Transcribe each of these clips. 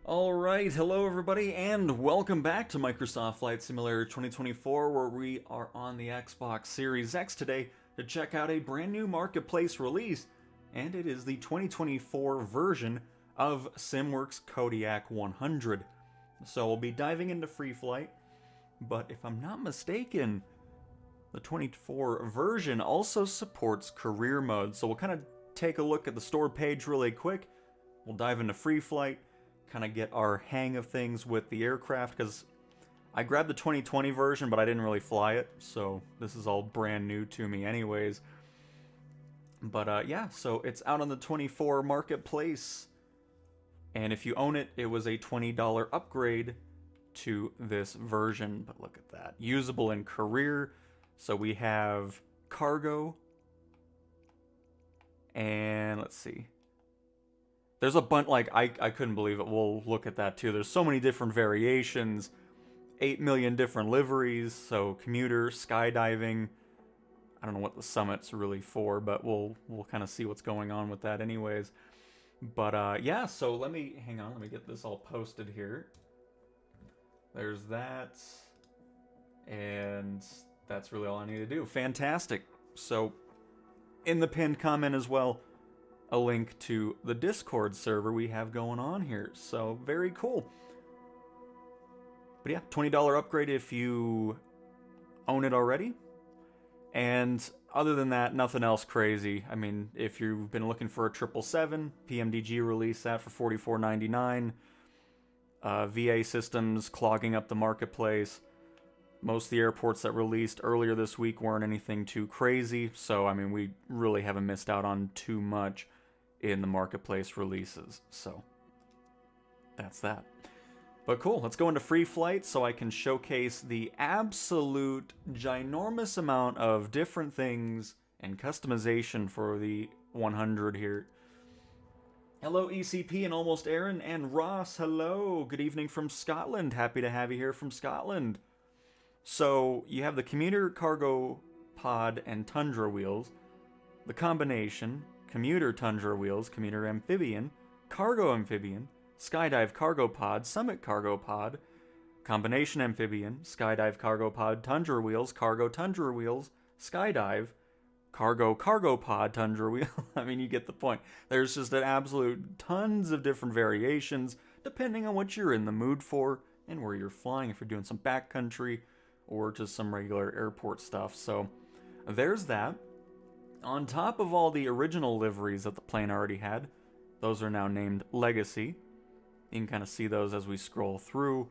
Alright, hello everybody, and welcome back to Microsoft Flight Simulator 2024, where we are on the Xbox Series X today to check out a brand new marketplace release, and it is the 2024 version of SimWorks Kodiak 100. So we'll be diving into Free Flight, but if I'm not mistaken, the 24 version also supports career mode, so we'll kind of take a look at the store page really quick. We'll dive into Free Flight, kind of get our hang of things with the aircraft, because I grabbed the 2020 version, but I didn't really fly it, so this is all brand new to me anyways. But yeah, so it's out on the 24 marketplace, and if you own it, it was a $20 upgrade to this version. But look at that. Usable in career, so we have cargo, and let's see. There's a bunch, like, I couldn't believe it. We'll look at that too. There's so many different variations, 8 million different liveries, so commuter, skydiving. I don't know what the summit's really for, but we'll kind of see what's going on with that anyways. But yeah, so let me get this all posted here. There's that, and that's really all I need to do. Fantastic. So in the pinned comment as well, a link to the Discord server we have going on here. So very cool. But yeah, $20 upgrade if you own it already. And other than that, nothing else crazy. I mean, if you've been looking for a 777, PMDG released that for $44.99. VA systems clogging up the marketplace. Most of the airports that released earlier this week weren't anything too crazy. So, I mean, we really haven't missed out on too much in the marketplace releases. So that's that. But cool, let's go into Free Flight so I can showcase the absolute ginormous amount of different things and customization for the 100 here. Hello ECP and Almost Aaron, and Ross, hello, good evening from Scotland. Happy to have you here from Scotland. So you have the commuter cargo pod and tundra wheels, the combination commuter tundra wheels, commuter amphibian, cargo amphibian, skydive cargo pod, summit cargo pod, combination amphibian, skydive cargo pod, tundra wheels, cargo tundra wheels, skydive, cargo cargo pod, tundra wheel. I mean, you get the point. There's just an absolute tons of different variations depending on what you're in the mood for and where you're flying, if you're doing some backcountry or just some regular airport stuff. So there's that. On top of all the original liveries that the plane already had, those are now named Legacy. You can kind of see those as we scroll through.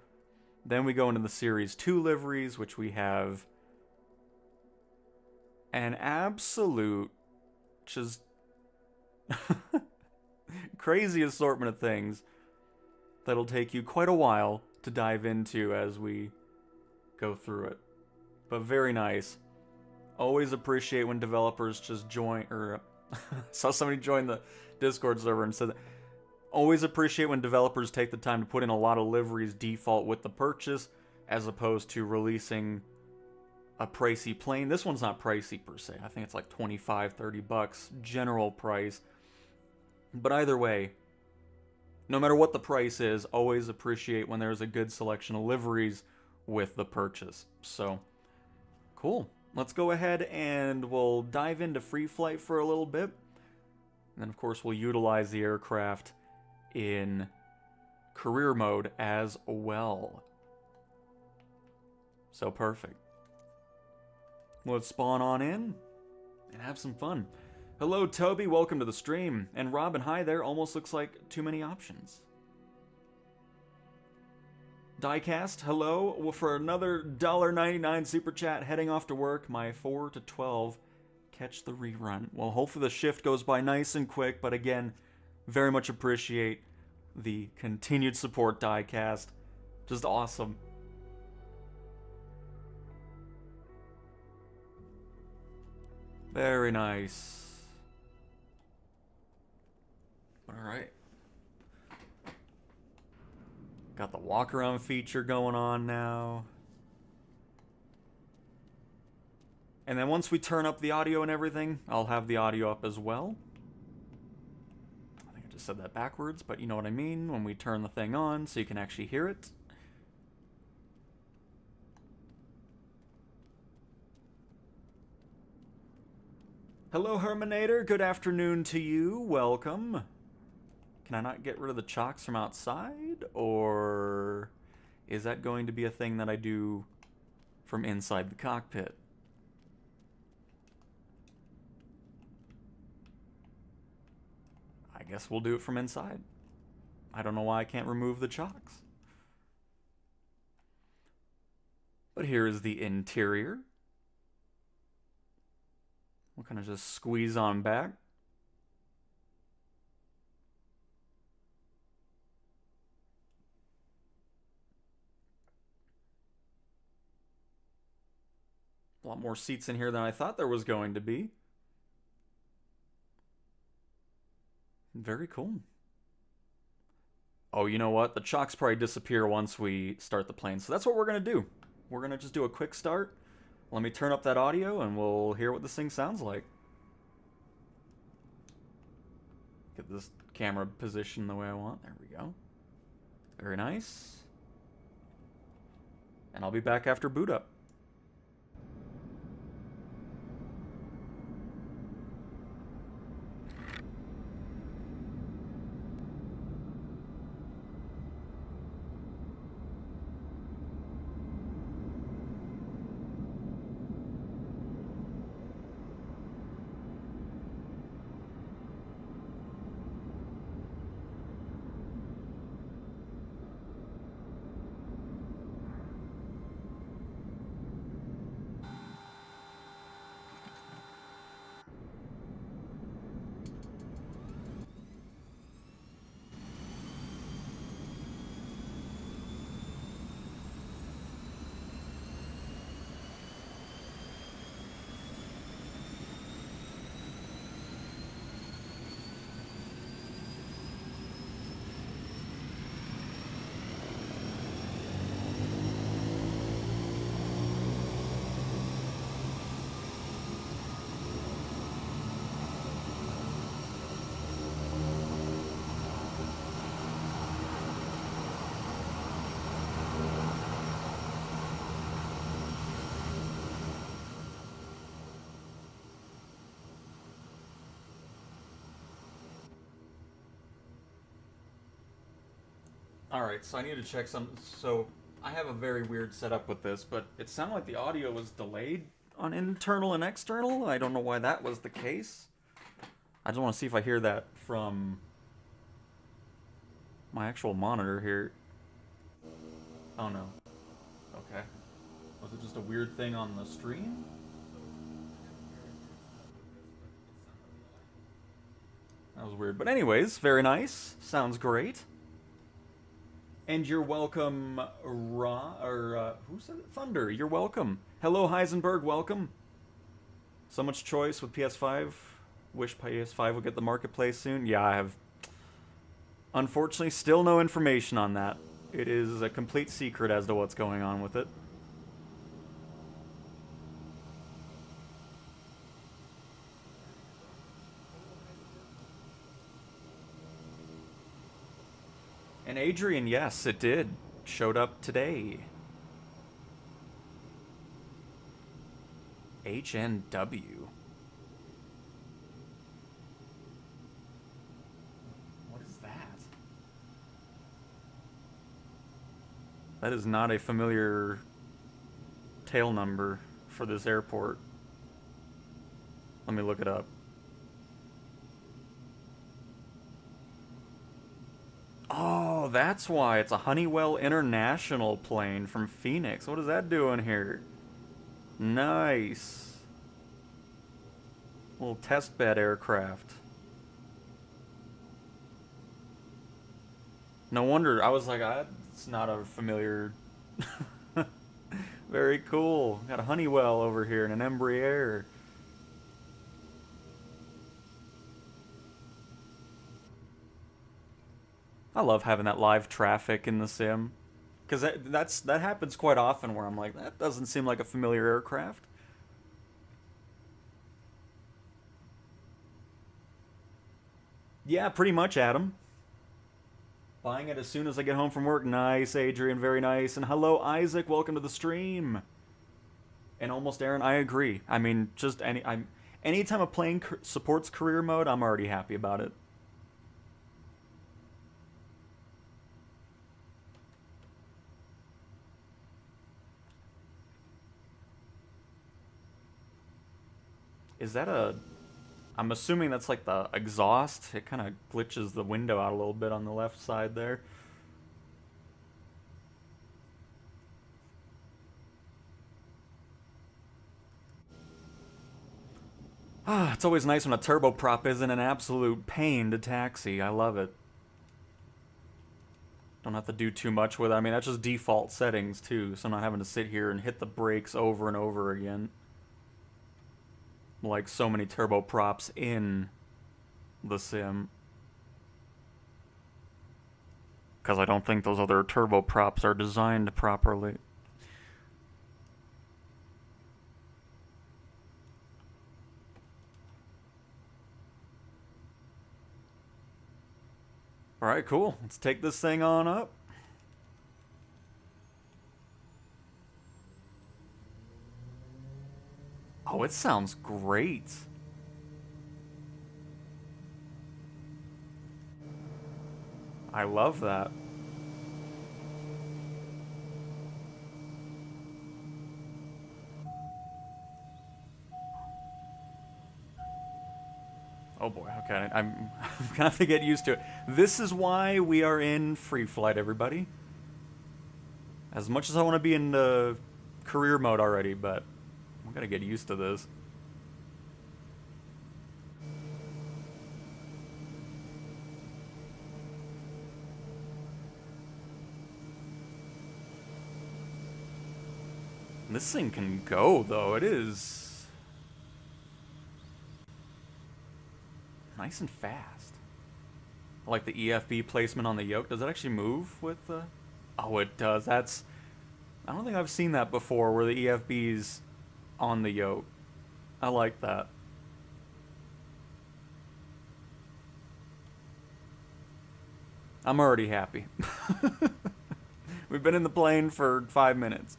Then we go into the Series 2 liveries, which we have an absolute just crazy assortment of things that'll take you quite a while to dive into as we go through it. But very nice. Always appreciate when developers just join, or saw somebody join the Discord server and said, always appreciate when developers take the time to put in a lot of liveries default with the purchase, as opposed to releasing a pricey plane. This one's not pricey per se. I think it's like 25, 30 bucks general price. But either way, no matter what the price is, always appreciate when there's a good selection of liveries with the purchase. So, cool. Let's go ahead and we'll dive into Free Flight for a little bit. And then, of course, we'll utilize the aircraft in career mode as well. So perfect. Let's spawn on in and have some fun. Hello, Toby. Welcome to the stream. And Robin, hi there. Almost looks like too many options. Diecast, hello. Well, for another $1.99 super chat, heading off to work, my 4 to 12. Catch the rerun. Well, hopefully the shift goes by nice and quick, but again, very much appreciate the continued support, Diecast. Just awesome. Very nice. Alright. Got the walk around feature going on now. And then once we turn up the audio and everything, I'll have the audio up as well. I think I just said that backwards, but you know what I mean, when we turn the thing on so you can actually hear it. Hello, Herminator. Good afternoon to you. Welcome. Can I not get rid of the chocks from outside? Or is that going to be a thing that I do from inside the cockpit? I guess we'll do it from inside. I don't know why I can't remove the chocks. But here is the interior. We'll kind of just squeeze on back. A lot more seats in here than I thought there was going to be. Very cool. Oh, you know what? The chocks probably disappear once we start the plane. So that's what we're going to do. We're going to just do a quick start. Let me turn up that audio and we'll hear what this thing sounds like. Get this camera positioned the way I want. There we go. Very nice. And I'll be back after boot up. Alright, so I need to check some... So, I have a very weird setup with this, but it sounded like the audio was delayed on internal and external. I don't know why that was the case. I just want to see if I hear that from my actual monitor here. Oh no. Okay. Was it just a weird thing on the stream? That was weird. But anyways, very nice. Sounds great. And you're welcome, who said it? Thunder, you're welcome. Hello, Heisenberg, welcome. So much choice with PS5. Wish PS5 would get the marketplace soon. Yeah, I have, unfortunately, still no information on that. It is a complete secret as to what's going on with it. And Adrian, yes, it did. Showed up today. HNW. What is that? That is not a familiar tail number for this airport. Let me look it up. Oh, that's why. It's a Honeywell International plane from Phoenix. What is that doing here? Nice. Little test bed aircraft. No wonder. I was like, it's not a familiar... Very cool. Got a Honeywell over here and an Embraer. I love having that live traffic in the sim, because that happens quite often where I'm like, that doesn't seem like a familiar aircraft. Yeah, pretty much, Adam. Buying it as soon as I get home from work. Nice, Adrian, very nice. And hello, Isaac, welcome to the stream. And almost Aaron, I agree. I mean, just anytime a plane supports career mode, I'm already happy about it. Is that a... I'm assuming that's like the exhaust. It kind of glitches the window out a little bit on the left side there. Ah, it's always nice when a turboprop isn't an absolute pain to taxi. I love it. Don't have to do too much with it. I mean, that's just default settings too, so I'm not having to sit here and hit the brakes over and over again. Like so many turboprops in the sim. Because I don't think those other turboprops are designed properly. Alright, cool. Let's take this thing on up. Oh, it sounds great. I love that. Oh boy, okay, I'm gonna have to get used to it. This is why we are in free flight, everybody. As much as I want to be in the career mode already, but I'm gonna get used to this. This thing can go, though. It is nice and fast. I like the EFB placement on the yoke. Does it actually move with the... Oh, it does. That's... I don't think I've seen that before, where the EFB's on the yoke. I like that. I'm already happy. We've been in the plane for 5 minutes.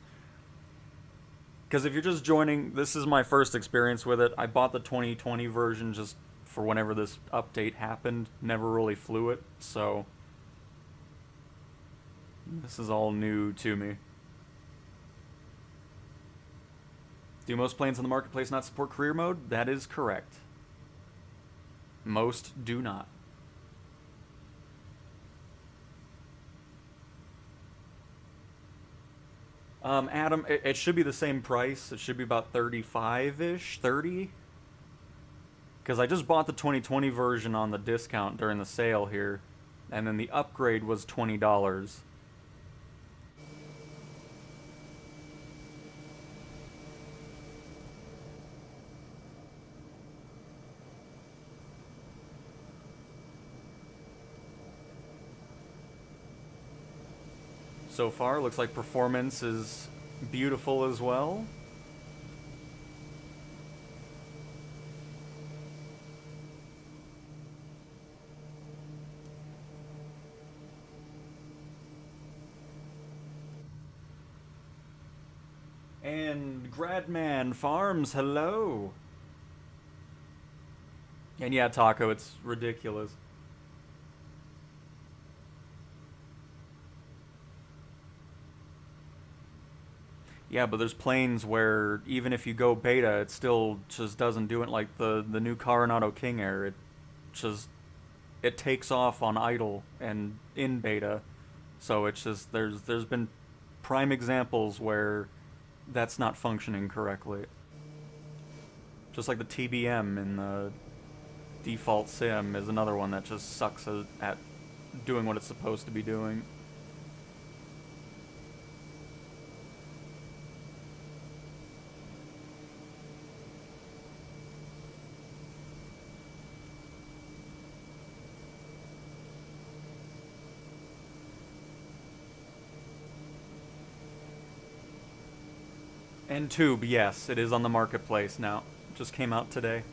Because if you're just joining, this is my first experience with it. I bought the 2020 version just for whenever this update happened. Never really flew it, so this is all new to me. Do most planes on the marketplace not support career mode? That is correct. Most do not. Adam, it should be the same price. It should be about 35-ish, 30. Because I just bought the 2020 version on the discount during the sale here, and then the upgrade was $20. So far, looks like performance is beautiful as well. And Gradman Farms, hello. And yeah, Taco, it's ridiculous. Yeah, but there's planes where even if you go beta, it still just doesn't do it, like the new Coronado King Air. It takes off on idle and in beta, so it's just there's been prime examples where that's not functioning correctly. Just like the TBM in the default sim is another one that just sucks at doing what it's supposed to be doing. And Tube, yes, it is on the marketplace now. Just came out today.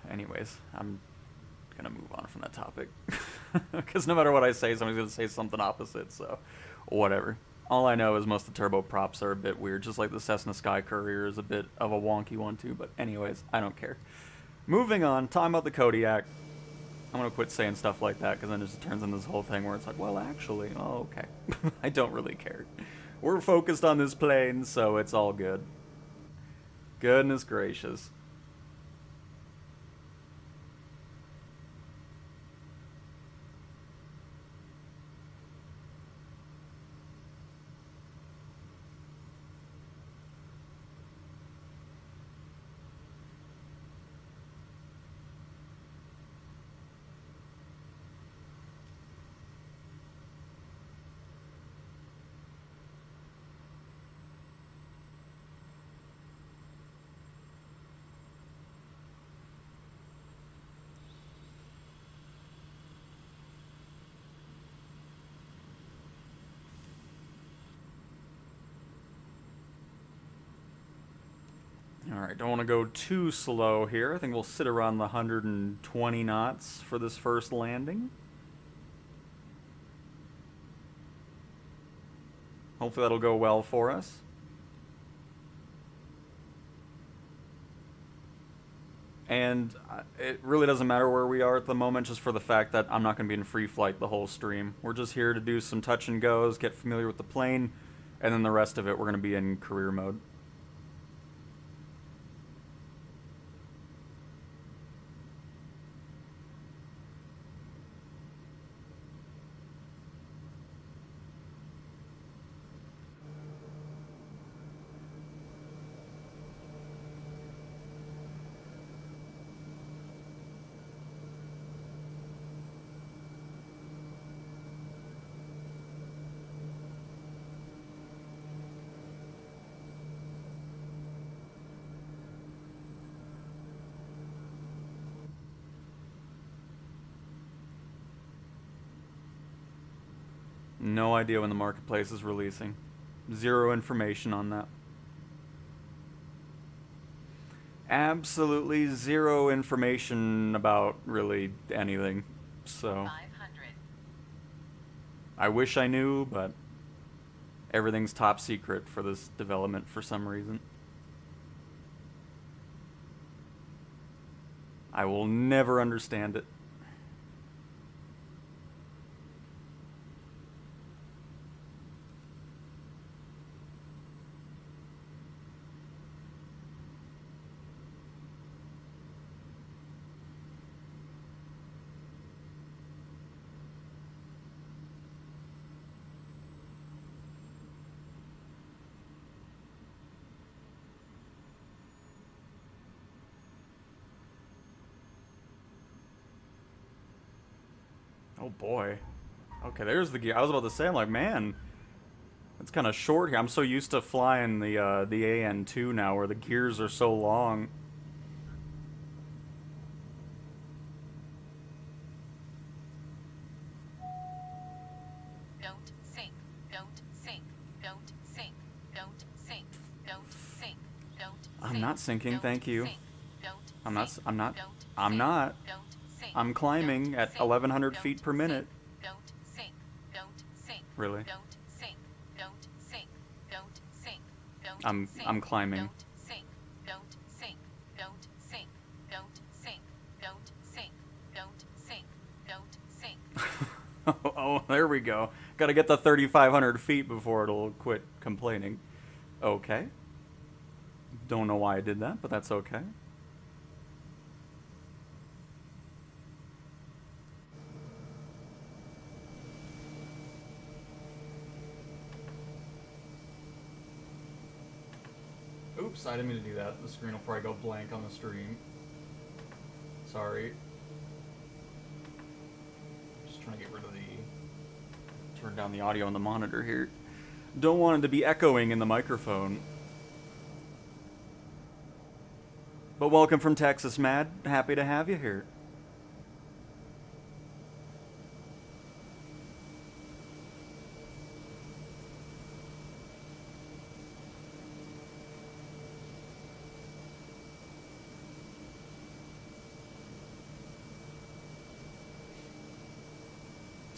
anyways, I'm gonna move on from that topic. Because no matter what I say, somebody's gonna say something opposite, so whatever. All I know is most of the turboprops are a bit weird, just like the Cessna Sky Courier is a bit of a wonky one too, but anyways, I don't care. Moving on, talking about the Kodiak. I'm gonna quit saying stuff like that, because then it just turns into this whole thing where it's like, well, actually, oh, okay. I don't really care. We're focused on this plane, so it's all good. Goodness gracious. Alright, don't want to go too slow here. I think we'll sit around the 120 knots for this first landing. Hopefully that'll go well for us. And it really doesn't matter where we are at the moment, just for the fact that I'm not going to be in free flight the whole stream. We're just here to do some touch and goes, get familiar with the plane, and then the rest of it we're going to be in career mode. No idea when the marketplace is releasing. Zero information on that. Absolutely zero information about really anything. So 500. I wish I knew, but everything's top secret for this development for some reason. I will never understand it. Oh boy. Okay, there's the gear. I was about to say, I'm like, man, it's kind of short here. I'm so used to flying the AN2 now, where the gears are so long. Don't sink. Don't sink. Don't sink. Don't sink. Don't sink. Don't sink. I'm not sinking, thank you. I'm not. I'm Don't climbing at 1,100 feet per minute. Don't sink. Don't sink. Really? Don't sink. Don't sink. Don't sink. Don't I'm climbing. Don't sink. Don't sink. Don't sink. Don't sink. Don't sink. Don't sink. Don't sink. Oh, there we go. Gotta get the 3,500 feet before it'll quit complaining. Okay. Don't know why I did that, but that's okay. Oops, I didn't mean to do that. The screen will probably go blank on the stream. Sorry. Just trying to get rid of the... turn down the audio on the monitor here. Don't want it to be echoing in the microphone. But welcome from Texas, Mad. Happy to have you here.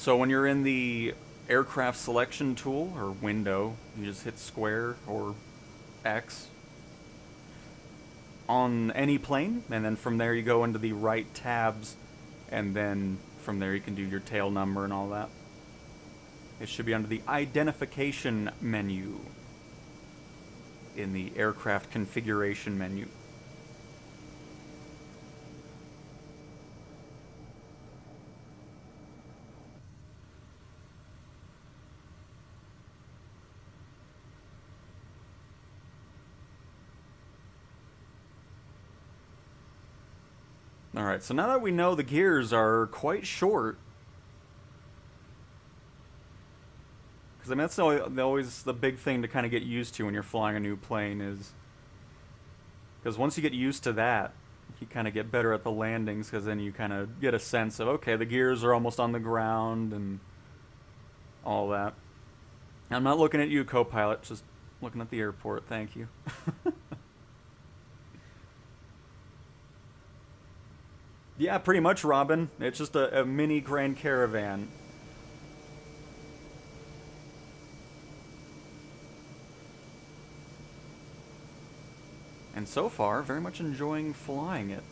So when you're in the aircraft selection tool, or window, you just hit square or X on any plane, and then from there you go into the right tabs, and then from there you can do your tail number and all that. It should be under the identification menu in the aircraft configuration menu. Alright, so now that we know the gears are quite short, because I mean, that's always the big thing to kind of get used to when you're flying a new plane is, because once you get used to that, you kind of get better at the landings, because then you kind of get a sense of, okay, the gears are almost on the ground and all that. I'm not looking at you, co-pilot, just looking at the airport, thank you. Yeah, pretty much, Robin. It's just a mini Grand Caravan. And so far, very much enjoying flying it.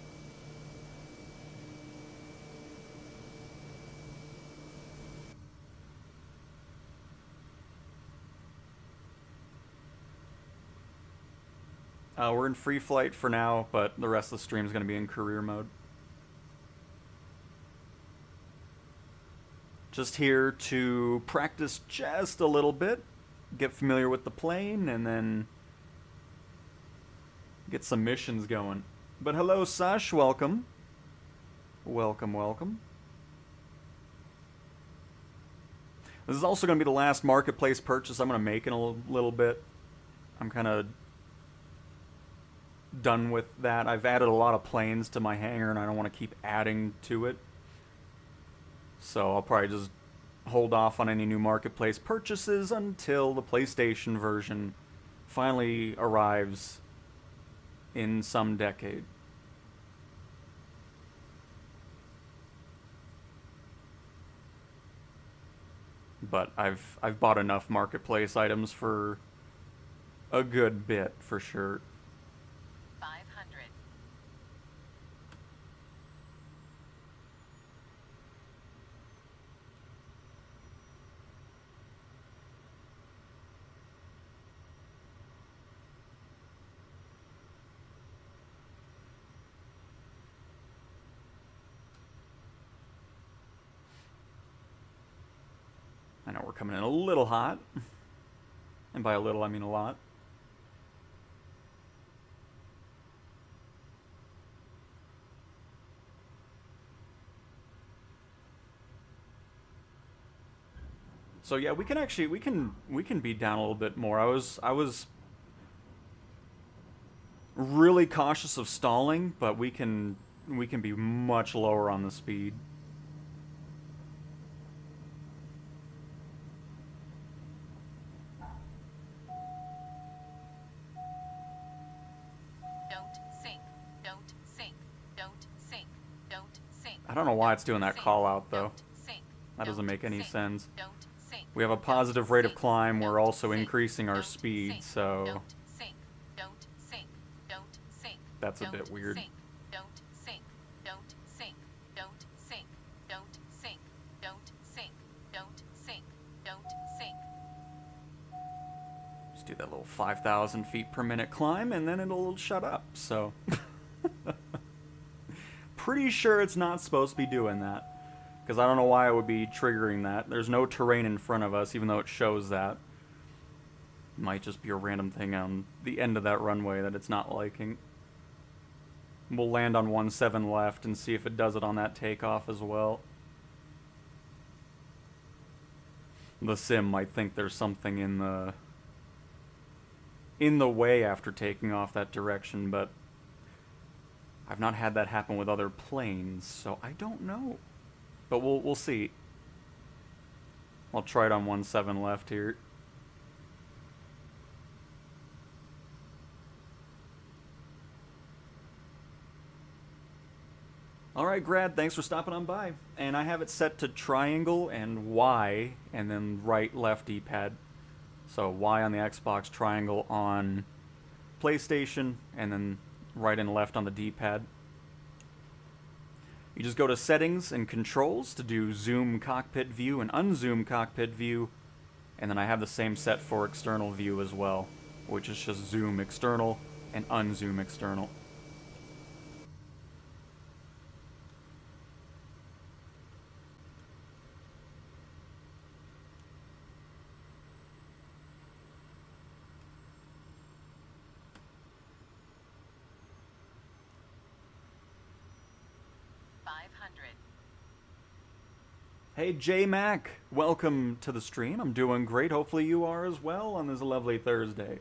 We're in free flight for now, but the rest of the stream is going to be in career mode. Just here to practice just a little bit, get familiar with the plane, and then get some missions going. But hello, Sash, welcome. Welcome, welcome. This is also going to be the last marketplace purchase I'm going to make in a little bit. I'm kind of done with that. I've added a lot of planes to my hangar, and I don't want to keep adding to it. So I'll probably just hold off on any new marketplace purchases until the PlayStation version finally arrives in some decade. But I've bought enough marketplace items for a good bit, for sure. 500. I know we're coming in a little hot. And by a little, I mean a lot. So yeah, we can actually we can be down a little bit more. I was really cautious of stalling, but we can be much lower on the speed. I don't know why it's doing that call out though. That doesn't make any sense. We have a positive rate of climb, we're also increasing our speed, so that's a bit weird. Just do that little 5,000 feet per minute climb and then it'll shut up, so. Pretty sure it's not supposed to be doing that. Because I don't know why it would be triggering that. There's no terrain in front of us, even though it shows that. It might just be a random thing on the end of that runway that it's not liking. We'll land on 17 left and see if it does it on that takeoff as well. The sim might think there's something in the way after taking off that direction, but I've not had that happen with other planes, so I don't know. But we'll see. I'll try it on 17 left here. Alright, Grad, thanks for stopping on by. And I have it set to triangle and Y, and then right, left D-pad. So Y on the Xbox, triangle on PlayStation, and then right and left on the D-pad. You just go to Settings and Controls to do Zoom Cockpit View and Unzoom Cockpit View, and then I have the same set for External View as well, which is just Zoom External and Unzoom External. Hey J-Mac, welcome to the stream. I'm doing great. Hopefully you are as well on this lovely Thursday.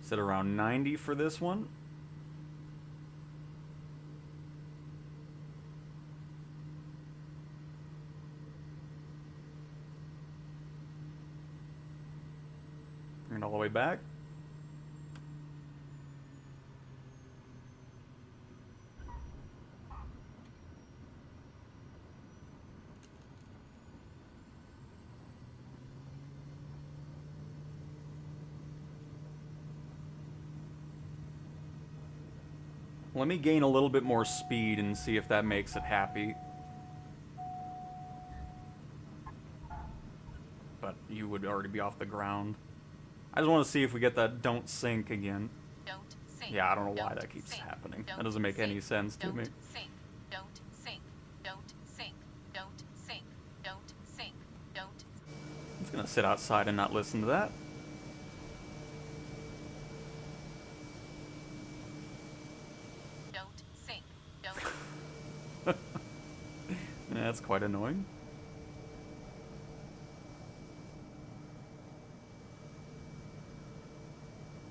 Sit around 90 for this one. And all the way back. Let me gain a little bit more speed and see if that makes it happy. But you would already be off the ground. I just want to see if we get that don't sink again. Don't sink. Yeah, I don't know why Don't that keeps sink. happening. Don't That doesn't make any sink. sense to Don't me. sink. Don't sink. Don't sink. Don't sink. Don't sink. Don't. I'm just gonna sit outside and not listen to that. Don't sink. Don't. Yeah, that's quite annoying.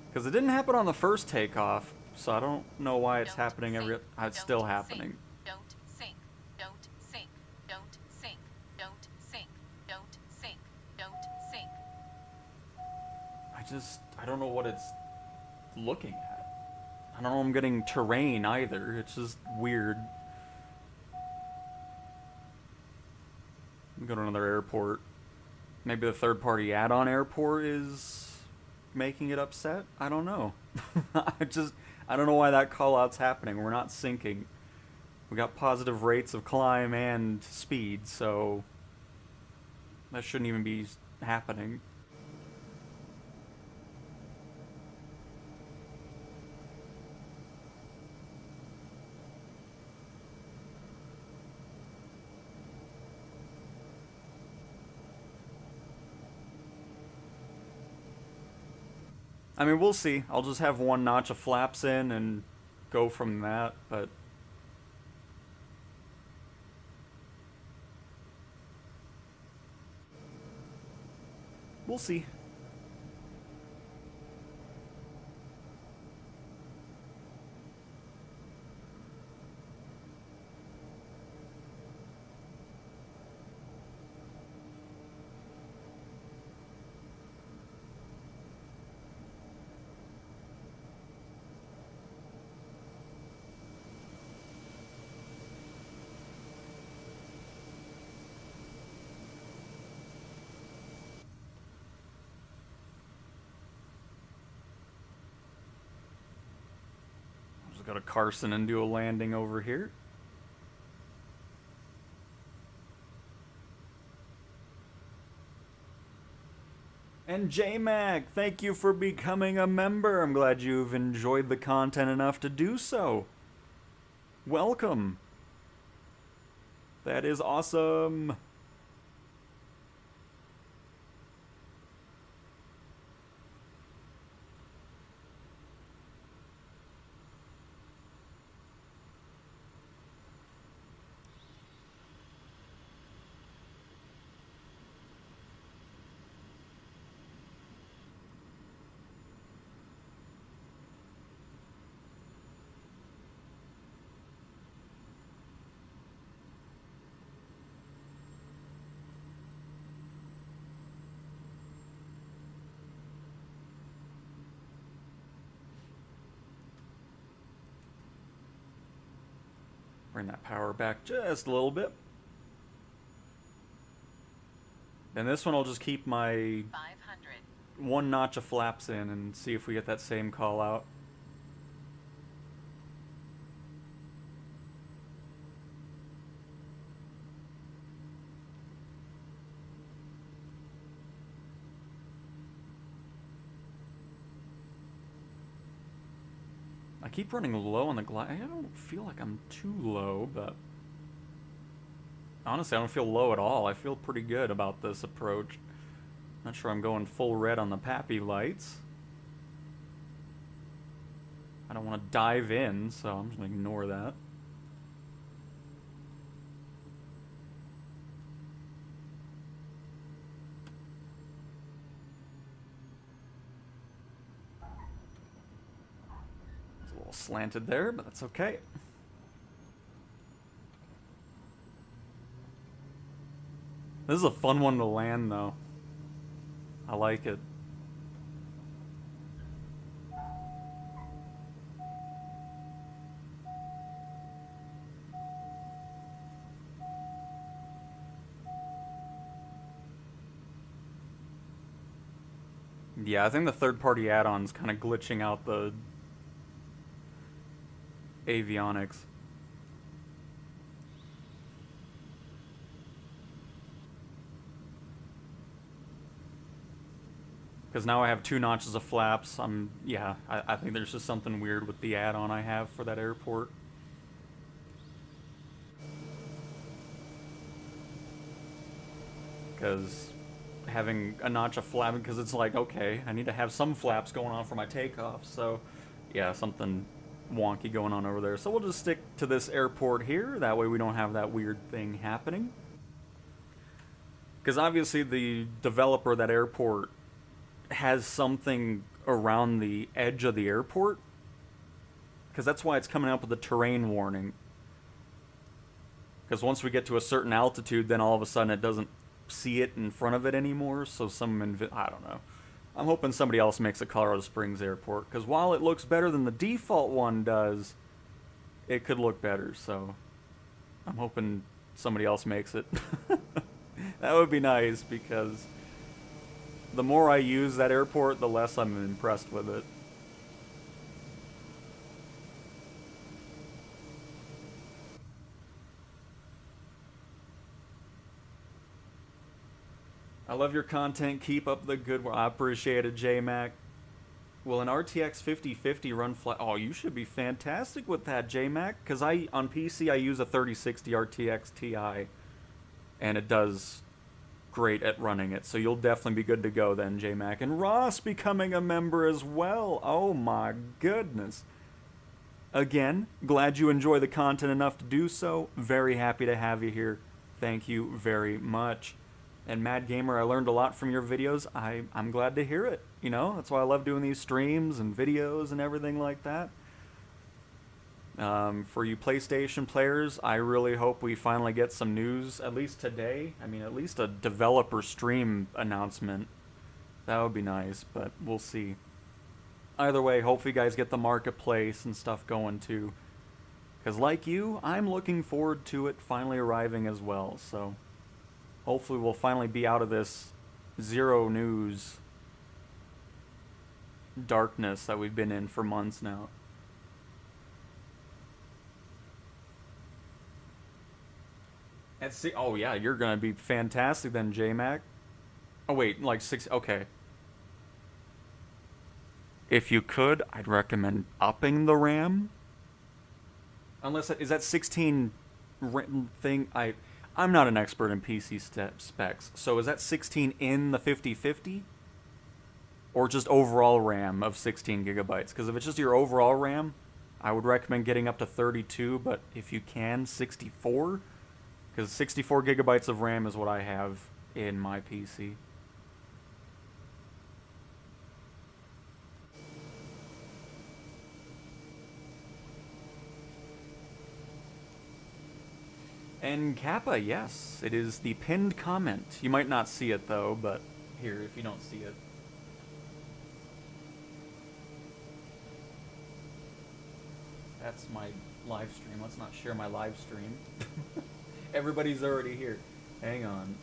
Because it didn't happen on the first takeoff, so I don't know why it's Don't happening every... sink. It's Don't still sink. happening. Don't sink. Don't sink. Don't sink. Don't sink. Don't sink. Don't sink. I don't know what it's looking at. I don't know I'm getting terrain either. It's just weird. Go to another airport. Maybe the third-party add-on airport is making it upset? I don't know. I don't know why that call-out's happening. We're not sinking. We got positive rates of climb and speed, so that shouldn't even be happening. I mean, we'll see. I'll just have one notch of flaps in and go from that, but... we'll see. Just go to Carson and do a landing over here. And J-Mac, thank you for becoming a member. I'm glad you've enjoyed the content enough to do so. Welcome. That is awesome. Bring that power back just a little bit. And this one I'll just keep my 500. one notch of flaps in and see if we get that same call out. I keep running low on the glide. I don't feel like I'm too low, but honestly, I don't feel low at all. I feel pretty good about this approach. Not sure I'm going full red on the Pappy lights. I don't want to dive in, so I'm just going to ignore that. It's a little slanted there, but that's okay. This is a fun one to land, though. I like it. Yeah, I think the third-party add-on's kind of glitching out the avionics. Because now I have 2 notches of flaps. I think there's just something weird with the add-on I have for that airport. Because having a notch of flap, because it's like, okay, I need to have some flaps going on for my takeoff. So, yeah, something wonky going on over there. So we'll just stick to this airport here. That way we don't have that weird thing happening. Because obviously the developer of that airport has something around the edge of the airport, because that's why it's coming up with a terrain warning. Because once we get to a certain altitude, then all of a sudden it doesn't see it in front of it anymore. So I don't know. I'm hoping somebody else makes a Colorado Springs airport, because while it looks better than the default one does, it could look better. So I'm hoping somebody else makes it. That would be nice, because the more I use that airport, the less I'm impressed with it. I love your content. Keep up the good work. I appreciate it, J-Mac. Will an RTX 5050 run flat? Oh, you should be fantastic with that, J-Mac. Because on PC, I use a 3060 RTX Ti. And it does great at running it. So you'll definitely be good to go then, J-Mac. And Ross becoming a member as well. Oh my goodness. Again, glad you enjoy the content enough to do so. Very happy to have you here. Thank you very much. And Mad Gamer, I learned a lot from your videos. I'm glad to hear it. You know, that's why I love doing these streams and videos and everything like that. For you PlayStation players, I really hope we finally get some news, at least today. I mean, at least a developer stream announcement. That would be nice, but we'll see. Either way, hopefully you guys get the marketplace and stuff going too. Because like you, I'm looking forward to it finally arriving as well. So hopefully we'll finally be out of this zero news darkness that we've been in for months now. Oh yeah, you're gonna be fantastic then, J-Mac. Oh wait, like 6, okay. If you could, I'd recommend upping the RAM. Unless, is that 16 thing? I'm not an expert in PC specs, so is that 16 in the 5050? Or just overall RAM of 16 gigabytes? Because if it's just your overall RAM, I would recommend getting up to 32, but if you can, 64? Because 64 gigabytes of RAM is what I have in my PC. And Kappa, yes, it is the pinned comment. You might not see it though, but here, if you don't see it. That's my live stream. Let's not share my live stream. Everybody's already here. Hang on.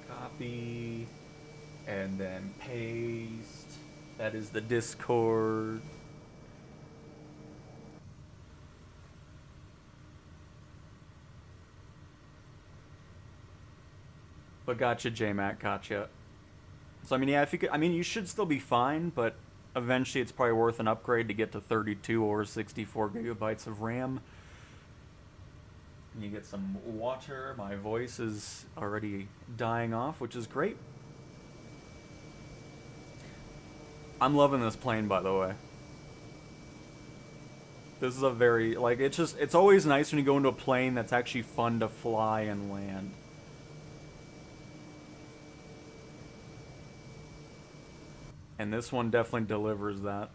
Copy. And then paste. That is the Discord. But gotcha, JMac, gotcha. So I mean, yeah, if you could, I mean, you should still be fine, but eventually it's probably worth an upgrade to get to 32 or 64 gigabytes of RAM. You get some water. My voice is already dying off, which is great. I'm loving this plane, by the way. This is a very, like, it's always nice when you go into a plane that's actually fun to fly and land. And this one definitely delivers that.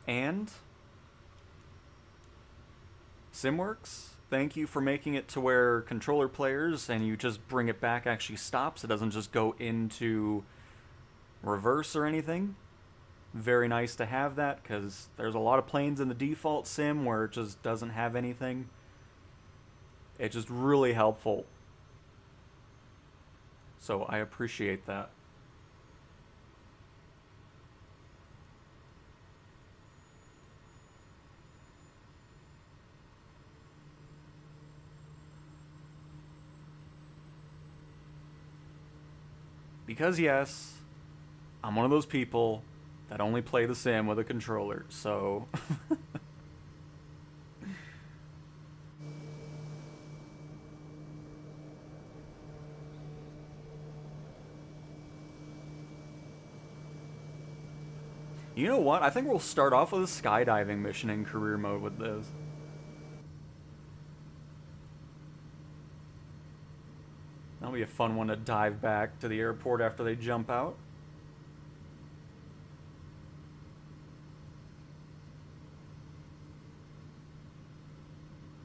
And SimWorks, thank you for making it to where controller players and you just bring it back actually stops. It doesn't just go into reverse or anything. Very nice to have that, because there's a lot of planes in the default sim where it just doesn't have anything. It's just really helpful. So I appreciate that. Because yes, I'm one of those people that only play the sim with a controller, so... You know what? I think we'll start off with a skydiving mission in career mode with this. That'll be a fun one to dive back to the airport after they jump out.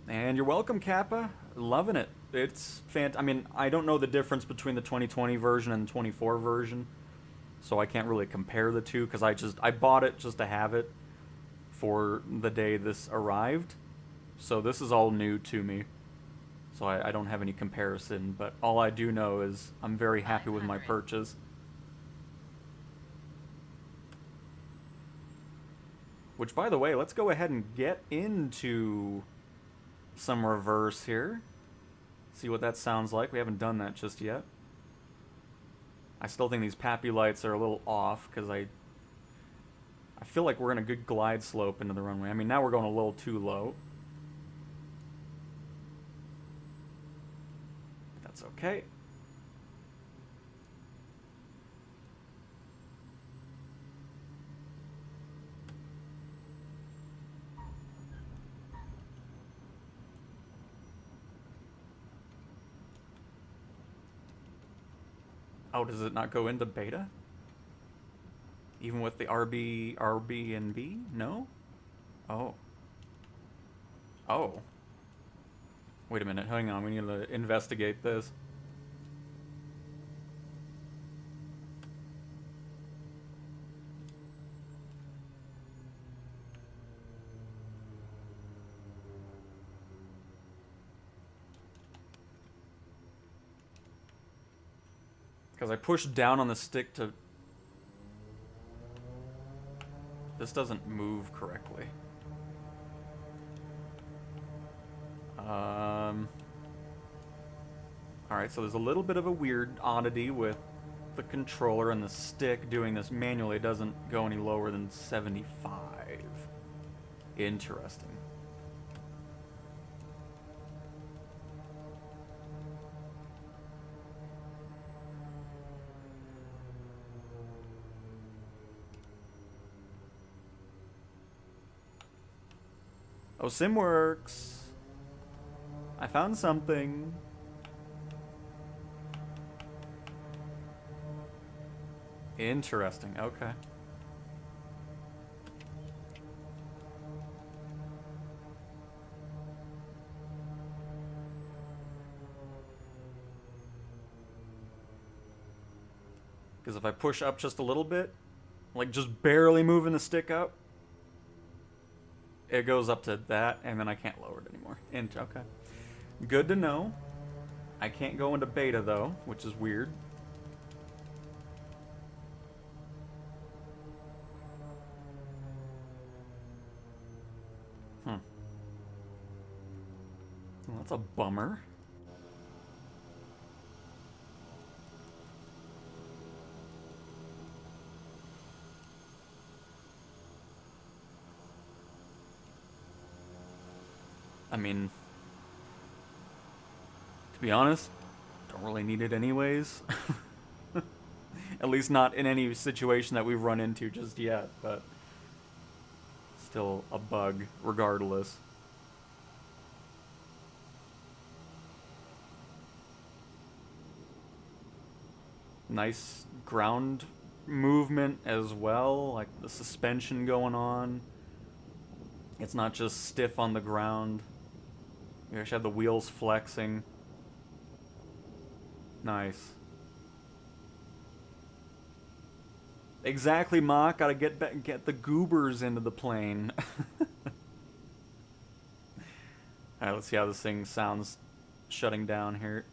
And you're welcome, Kappa. Loving it. It's I mean, I don't know the difference between the 2020 version and the 24 version, so I can't really compare the two, because I bought it just to have it for the day this arrived. So this is all new to me. So I don't have any comparison, but all I do know is I'm very happy with my purchase. Which, by the way, let's go ahead and get into some reverse here. See what that sounds like. We haven't done that just yet. I still think these pappy lights are a little off, because I feel like we're in a good glide slope into the runway. I mean, now we're going a little too low. That's okay. Oh, does it not go into beta? Even with the Airbnb? No? Oh. Oh. Wait a minute, hang on, we need to investigate this. Because I pushed down on the stick to... This doesn't move correctly. Alright, so there's a little bit of a weird oddity with the controller and the stick doing this manually. It doesn't go any lower than 75. Interesting. Oh, SimWorks. I found something. Interesting, okay. Because if I push up just a little bit, like just barely moving the stick up, it goes up to that, and then I can't lower it anymore. Okay. Good to know. I can't go into beta, though, which is weird. Well, that's a bummer. I mean, to be honest, don't really need it anyways. At least not in any situation that we've run into just yet, but still a bug regardless. Nice ground movement as well, like the suspension going on. It's not just stiff on the ground. You actually have the wheels flexing. Nice. Exactly, Mach. Gotta get the goobers into the plane. Alright, let's see how this thing sounds shutting down here.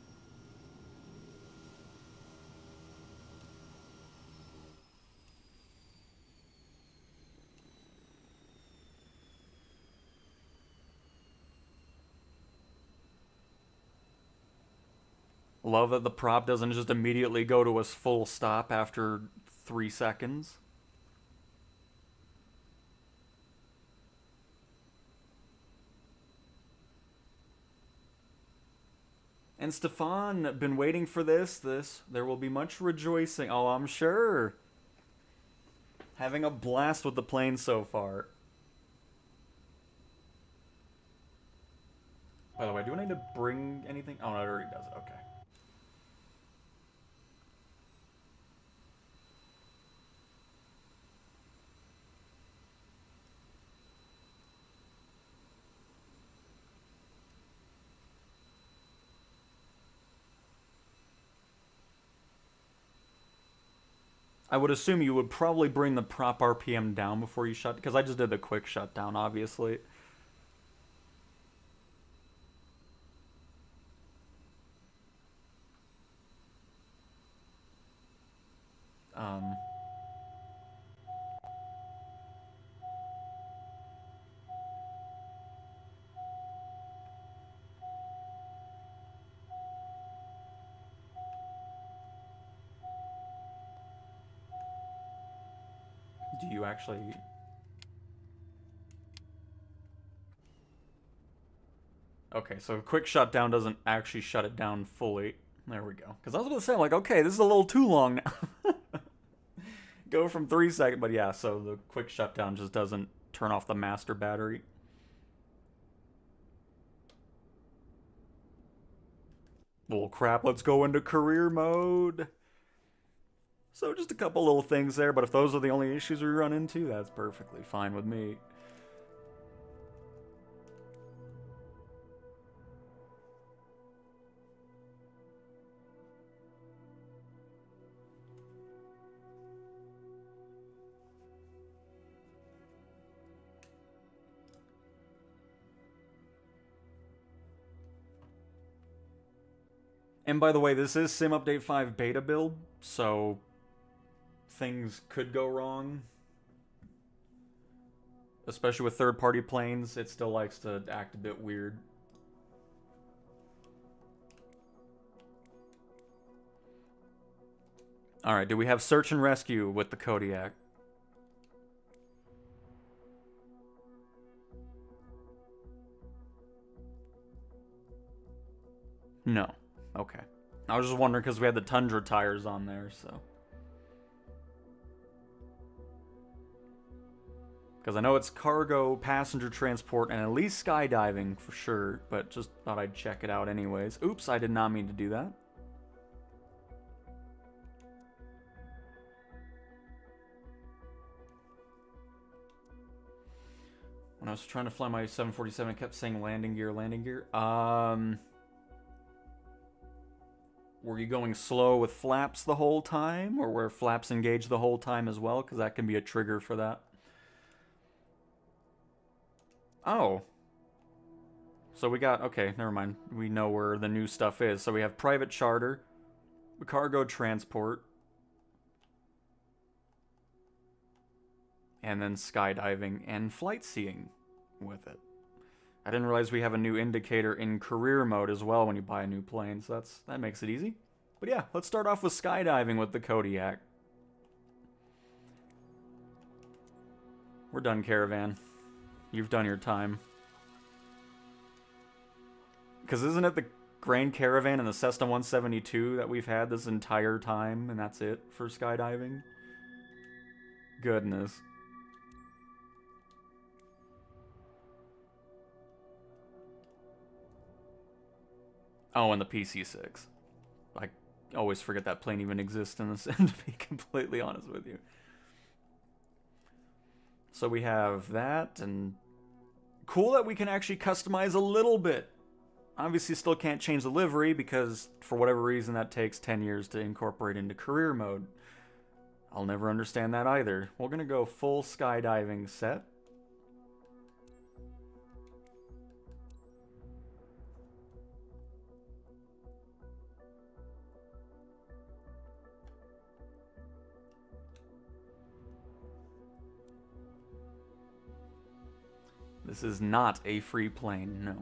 Love that the prop doesn't just immediately go to a full stop after 3 seconds. And Stefan, been waiting for this. There will be much rejoicing. Oh, I'm sure. Having a blast with the plane so far. By the way, do I need to bring anything? Oh, no, it already does it. Okay. I would assume you would probably bring the prop RPM down before you shut, because I just did the quick shutdown, obviously. Um, do you actually... Okay, so quick shutdown doesn't actually shut it down fully. There we go. Because I was going to say, like, okay, this is a little too long now. Go from 3 seconds, but yeah, so the quick shutdown just doesn't turn off the master battery. Well, crap, let's go into career mode. So just a couple little things there, but if those are the only issues we run into, that's perfectly fine with me. And by the way, this is Sim Update 5 beta build, so things could go wrong. Especially with third-party planes, it still likes to act a bit weird. Alright, do we have search and rescue with the Kodiak? No. Okay. I was just wondering because we had the Tundra tires on there, so... Because I know it's cargo, passenger transport, and at least skydiving for sure, but just thought I'd check it out anyways. Oops, I did not mean to do that. When I was trying to fly my 747, it kept saying landing gear, landing gear. Were you going slow with flaps the whole time? Or were flaps engaged the whole time as well? Because that can be a trigger for that. Oh. So we got... Okay, never mind. We know where the new stuff is. So we have private charter, cargo transport, and then skydiving and flight seeing with it. I didn't realize we have a new indicator in career mode as well when you buy a new plane, so that makes it easy. But yeah, let's start off with skydiving with the Kodiak. We're done, Caravan. You've done your time. Because isn't it the Grand Caravan and the Cessna 172 that we've had this entire time, and that's it for skydiving? Goodness. Oh, and the PC-6. I always forget that plane even exists in the sim, to be completely honest with you. So we have that, and cool that we can actually customize a little bit. Obviously still can't change the livery because for whatever reason that takes 10 years to incorporate into career mode. I'll never understand that either. We're gonna go full skydiving set. This is not a free plane, no.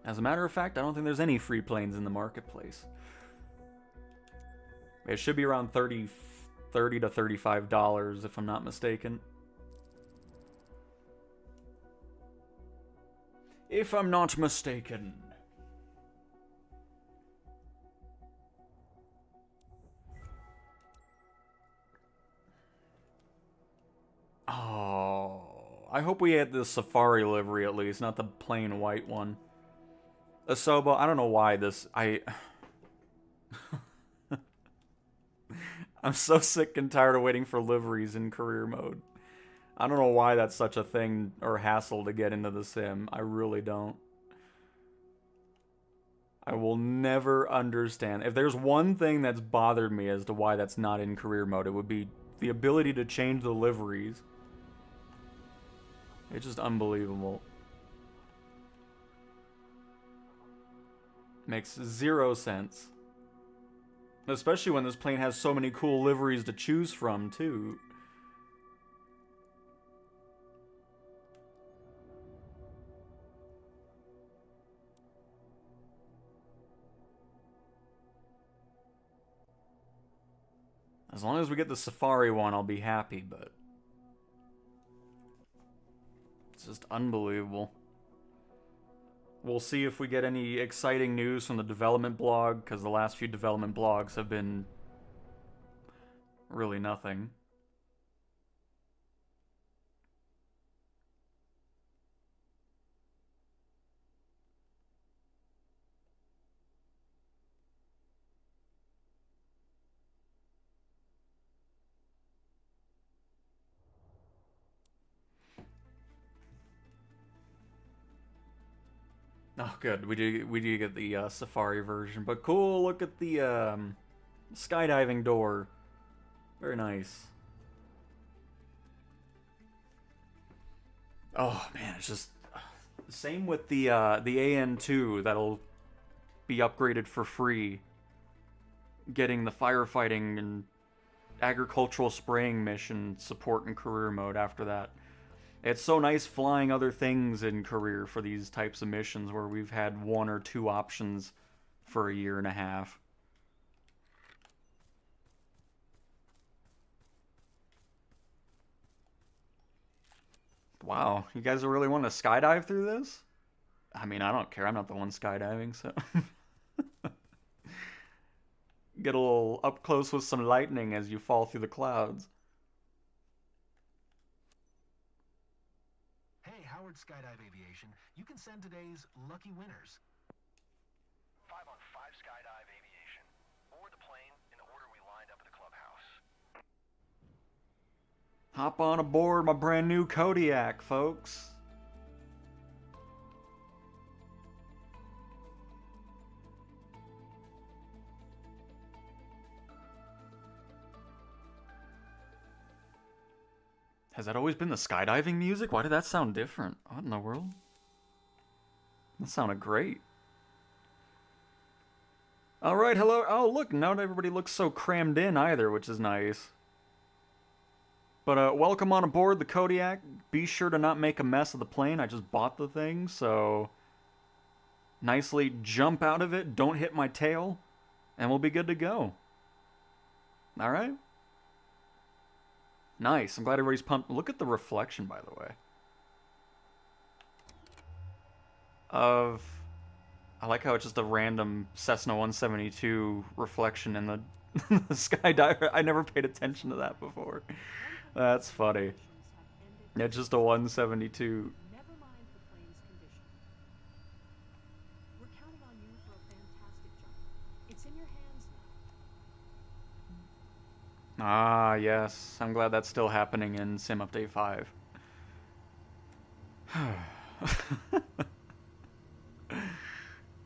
As a matter of fact, I don't think there's any free planes in the marketplace. It should be around $30 to $35 if I'm not mistaken. If I'm not mistaken. Oh, I hope we had the Safari livery at least, not the plain white one. Asobo, I don't know why this... I'm so sick and tired of waiting for liveries in career mode. I don't know why that's such a thing or hassle to get into the sim. I really don't. I will never understand. If there's one thing that's bothered me as to why that's not in career mode, it would be the ability to change the liveries. It's just unbelievable. Makes zero sense. Especially when this plane has so many cool liveries to choose from, too. As long as we get the Safari one, I'll be happy, but... It's just unbelievable. We'll see if we get any exciting news from the development blog, because the last few development blogs have been really nothing. Oh, good. We do get the Safari version, but cool. Look at the skydiving door. Very nice. Oh man, it's just same with the AN2 that'll be upgraded for free. Getting the firefighting and agricultural spraying mission support in career mode after that. It's so nice flying other things in career for these types of missions where we've had one or two options for a year and a half. Wow, you guys really want to skydive through this? I mean, I don't care. I'm not the one skydiving, so... Get a little up close with some lightning as you fall through the clouds. Hey, Howard Skydive Aviation. You can send today's lucky winners. 5 on 5 Skydive Aviation. Board the plane in the order we lined up at the clubhouse. Hop on aboard my brand new Kodiak, folks. Has that always been the skydiving music? Why did that sound different? What in the world? That sounded great. Alright, hello. Oh, look, not everybody looks so crammed in either, which is nice. But welcome on aboard the Kodiak. Be sure to not make a mess of the plane. I just bought the thing, so nicely jump out of it, don't hit my tail, and we'll be good to go. Alright? Nice. I'm glad everybody's pumped. Look at the reflection, by the way. I like how it's just a random Cessna 172 reflection in the, the skydiver. I never paid attention to that before. That's funny. It's just a 172. Never mind the plane's condition. We're counting on you for a fantastic job. It's in your hands now. Ah, yes. I'm glad that's still happening in Sim Update 5.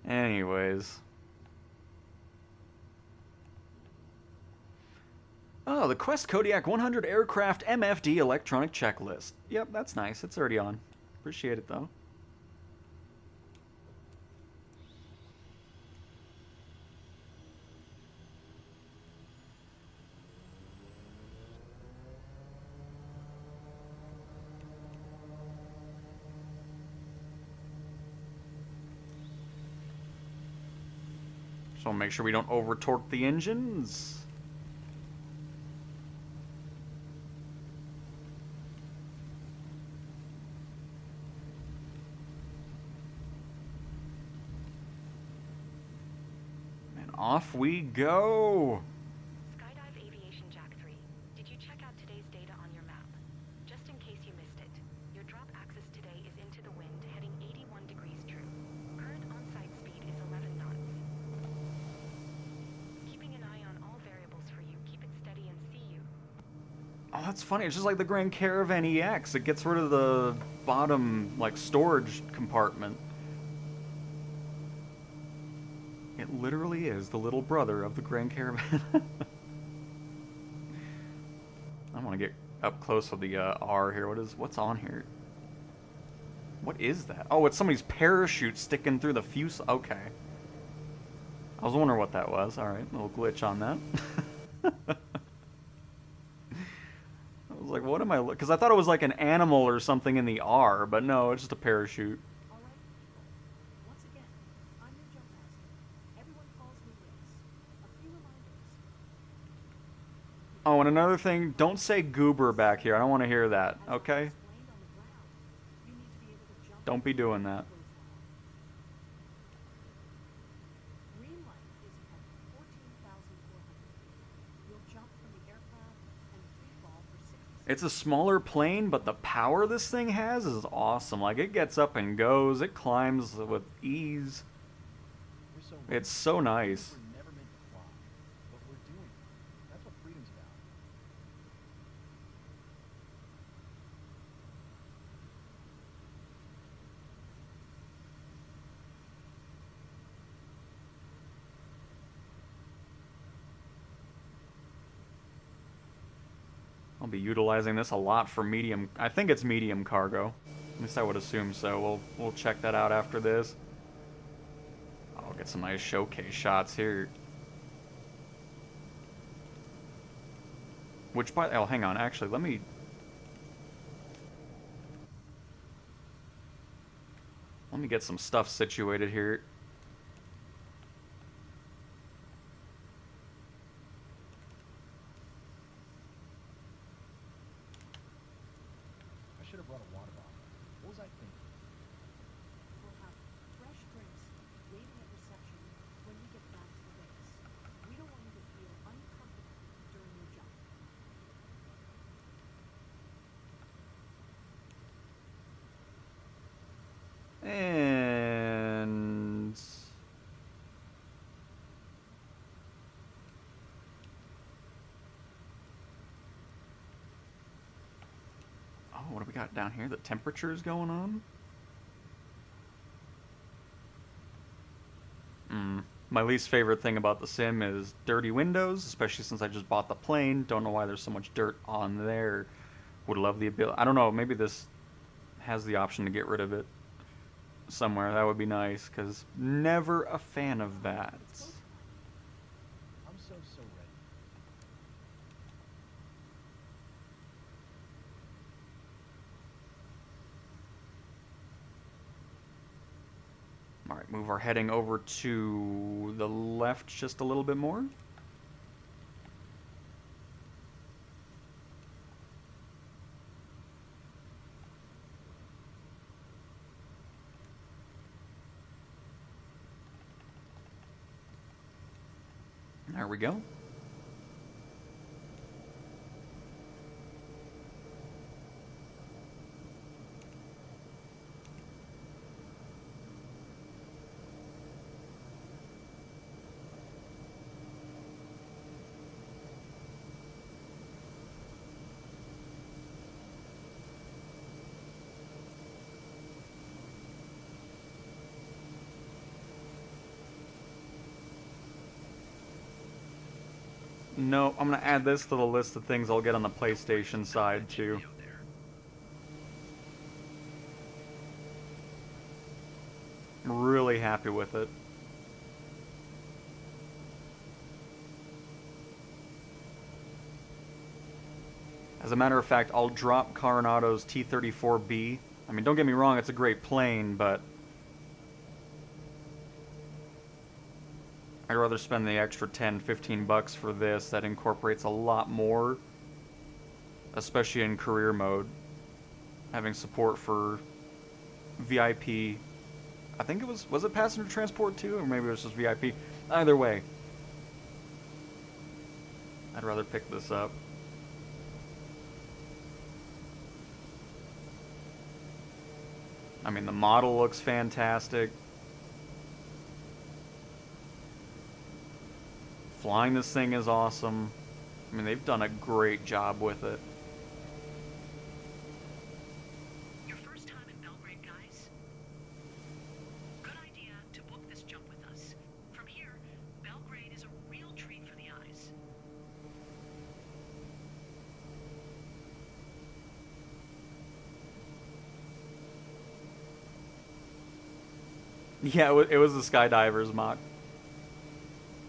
Anyways. Oh, the Quest Kodiak 100 Aircraft MFD electronic checklist. Yep, that's nice. It's already on. Appreciate it, though. So make sure we don't over-torque the engines. And off we go. Skydive Aviation Jack 3. Did you check out today's data on your map? Just in case you missed it, your drop axis today is into the wind, heading 81 degrees true. Current on-site speed is 11 knots. Keeping an eye on all variables for you. Keep it steady and see you. Oh, that's funny. It's just like the Grand Caravan EX. It gets rid of the bottom, like, storage compartment. It literally is the little brother of the Grand Caravan. I want to get up close with the R here. What's on here? What is that? Oh, it's somebody's parachute sticking through the fuselage. Okay. I was wondering what that was. Alright, little glitch on that. I was like, what am I looking? Because I thought it was like an animal or something in the R, but no, it's just a parachute. All right, people. Once again, I'm your jump master. Everyone calls me Liz. A few reminders. Oh, and another thing, don't say goober back here. I don't want to hear that, okay? Explained on the ground. You need to be able to jump. Don't be doing that. Green light is at 14,400 feet. You'll jump from the aircraft and free fall for 60 seconds. It's a smaller plane, but the power this thing has is awesome. Like, it gets up and goes. It climbs with ease. We're so It's so nice. we're never meant to fly, but we're doing it. That's what freedom's about. I'll be utilizing this a lot for medium. I think it's medium cargo. At least I would assume so. We'll check that out after this. I'll get some nice showcase shots here. Which by oh, hang on. Actually, let me get some stuff situated here. I should have brought a water bottle. What was I thinking? We'll have fresh drinks waiting at reception when we get back to the base. We don't want you to feel uncomfortable during your jump. And What do we got down here? The temperature's going on? My least favorite thing about the sim is dirty windows, especially since I just bought the plane. Don't know why there's so much dirt on there. Would love the ability. I don't know, maybe this has the option to get rid of it somewhere. That would be nice, because never a fan of that. I'm so ready. Alright, move our heading over to the left just a little bit more. There we go. No, I'm gonna add this to the list of things I'll get on the PlayStation side too. I'm really happy with it. As a matter of fact, I'll drop Coronado's T-34B. I mean, don't get me wrong, it's a great plane, but I'd rather spend the extra 10, 15 bucks for this that incorporates a lot more, especially in career mode. Having support for VIP. I think it was it passenger transport too, or maybe it was just VIP. Either way, I'd rather pick this up. I mean, the model looks fantastic. Flying this thing is awesome. I mean, they've done a great job with it. Your first time in Belgrade, guys? Good idea to book this jump with us. From here, Belgrade is a real treat for the eyes. Yeah, it was the Skydivers mock.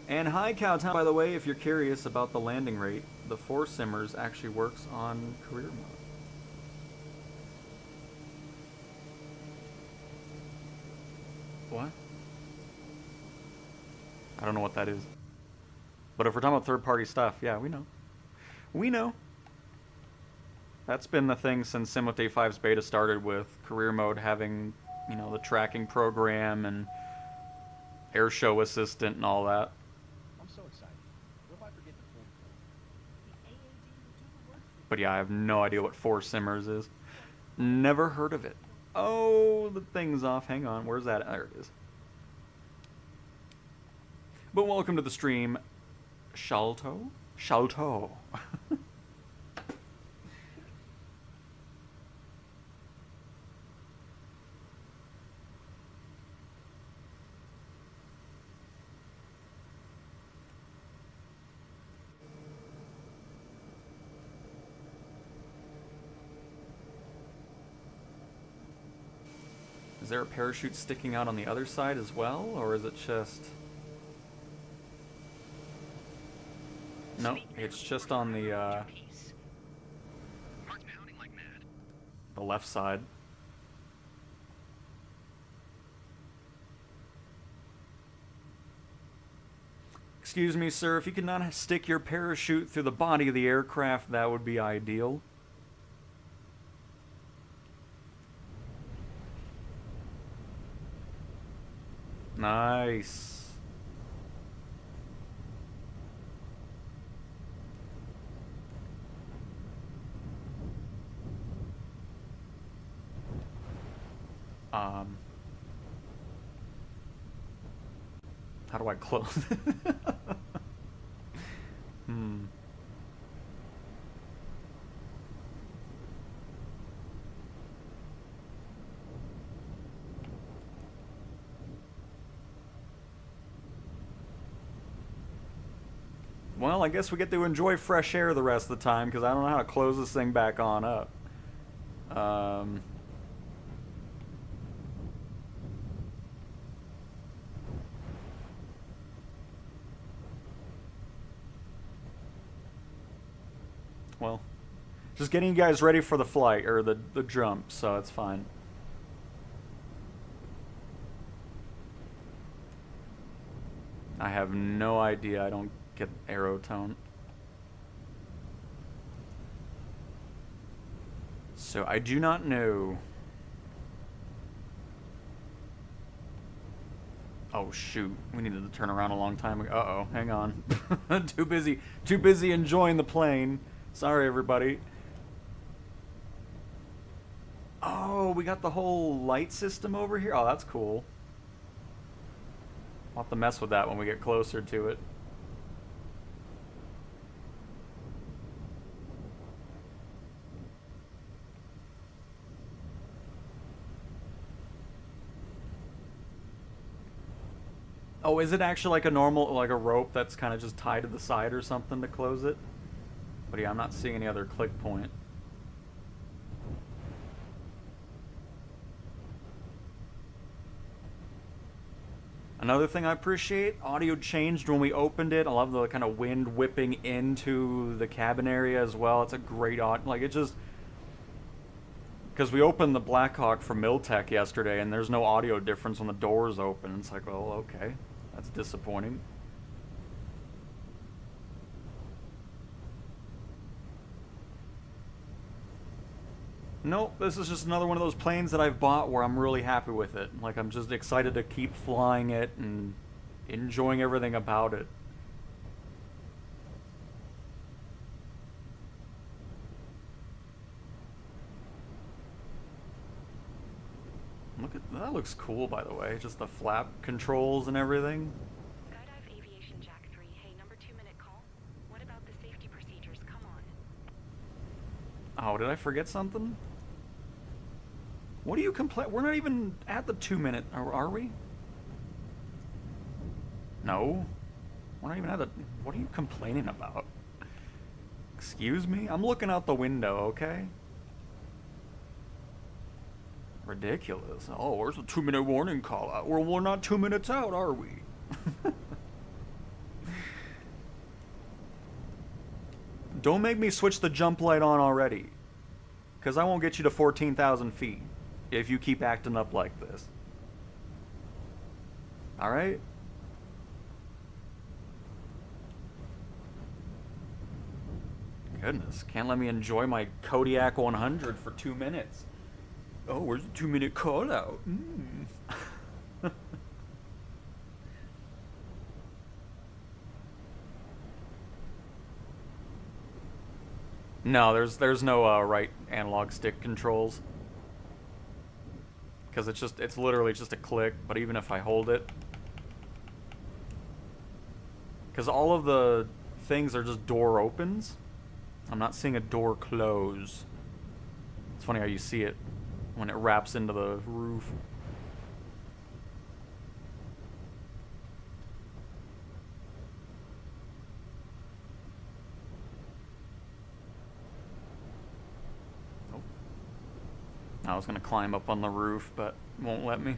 And hi, Cowtown. By the way, if you're curious about the landing rate, the 4Simmers actually works on career mode. What? I don't know what that is. But if we're talking about third-party stuff, yeah, we know. We know. That's been the thing since Simulate 5's beta started, with career mode having, you know, the tracking program and air show assistant and all that. I'm so excited. What if I forget to pull the The AAD will do the work for you. But yeah, I have no idea what 4Simmers is. Never heard of it. Oh, the thing's off. Hang on. Where's that? There it is. But welcome to the stream, Shalto? Shalto. Is there a parachute sticking out on the other side as well, or is it just... No, it's just on the left side. Excuse me, sir, if you could not stick your parachute through the body of the aircraft, that would be ideal. Nice. How do I close? Well, I guess we get to enjoy fresh air the rest of the time, because I don't know how to close this thing back on up. Well, just getting you guys ready for the flight, or the jump, so it's fine. I have no idea. I don't get arrow tone. So I do not know. Oh shoot, we needed to turn around a long time ago. Uh-oh, hang on. Too busy enjoying the plane. Sorry everybody. Oh, we got the whole light system over here. Oh, that's cool. I'll have to mess with that when we get closer to it. Oh, is it actually like a normal, like a rope that's kind of just tied to the side or something to close it? But yeah, I'm not seeing any other click point. Another thing I appreciate, audio changed when we opened it. I love the kind of wind whipping into the cabin area as well. It's a great audio, like it just... Because we opened the Blackhawk from Miltech yesterday and there's no audio difference when the doors open. It's like, well, okay. That's disappointing. Nope, this is just another one of those planes that I've bought where I'm really happy with it. Like, I'm just excited to keep flying it and enjoying everything about it. Look at that, looks cool by the way, just the flap controls and everything. Skydive Aviation Jack 3, hey, number 2-minute call. What about the safety procedures? Come on. Oh, did I forget something? What do you complain? We're not even at the 2-minute, are we? No. We're not even at the... What are you complaining about? Excuse me? I'm looking out the window, okay? Ridiculous. Oh, where's the 2-minute warning call out? Well, we're not 2 minutes out, are we? Don't make me switch the jump light on already. Because I won't get you to 14,000 feet if you keep acting up like this. Alright? Goodness, can't let me enjoy my Kodiak 100 for 2 minutes. Oh, where's the 2-minute call out? No, there's no right analog stick controls. Because it's literally just a click, but even if I hold it. Because all of the things are just door opens. I'm not seeing a door close. It's funny how you see it when it wraps into the roof. Oh. I was gonna climb up on the roof, but it won't let me.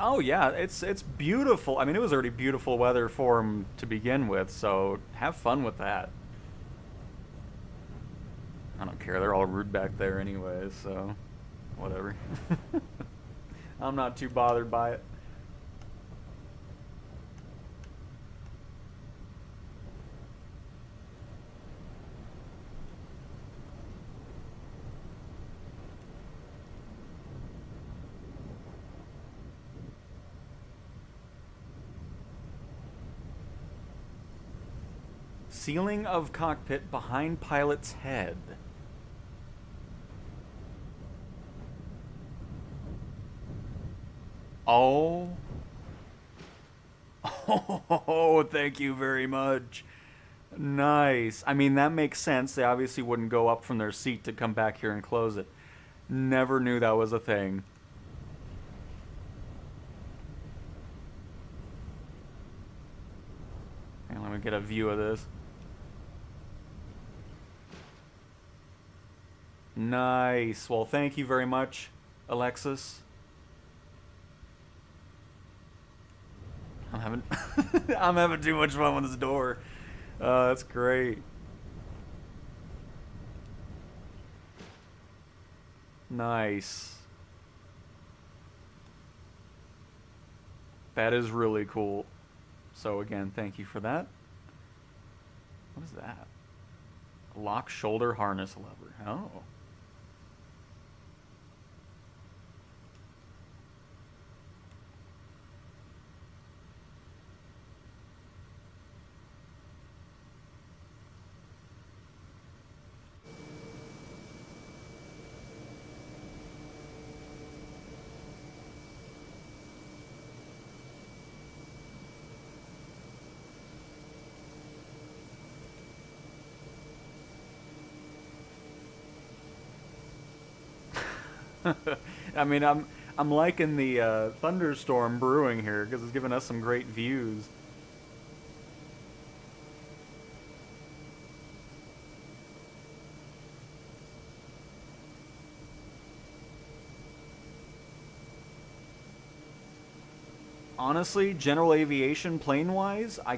Oh yeah, it's beautiful. I mean, it was already beautiful weather for them to begin with, so have fun with that. I don't care, they're all rude back there anyways, so whatever. I'm not too bothered by it. Ceiling of cockpit behind pilot's head. Oh. Oh, thank you very much. Nice. I mean, that makes sense. They obviously wouldn't go up from their seat to come back here and close it. Never knew that was a thing. gonna get a view of this. Nice. Well, thank you very much, Alexis. I'm having I'm having too much fun with this door. That's great. Nice. That is really cool. So again, thank you for that. What is that? Lock shoulder harness lever. Oh. I mean, I'm liking the thunderstorm brewing here because it's giving us some great views. Honestly, general aviation plane-wise, I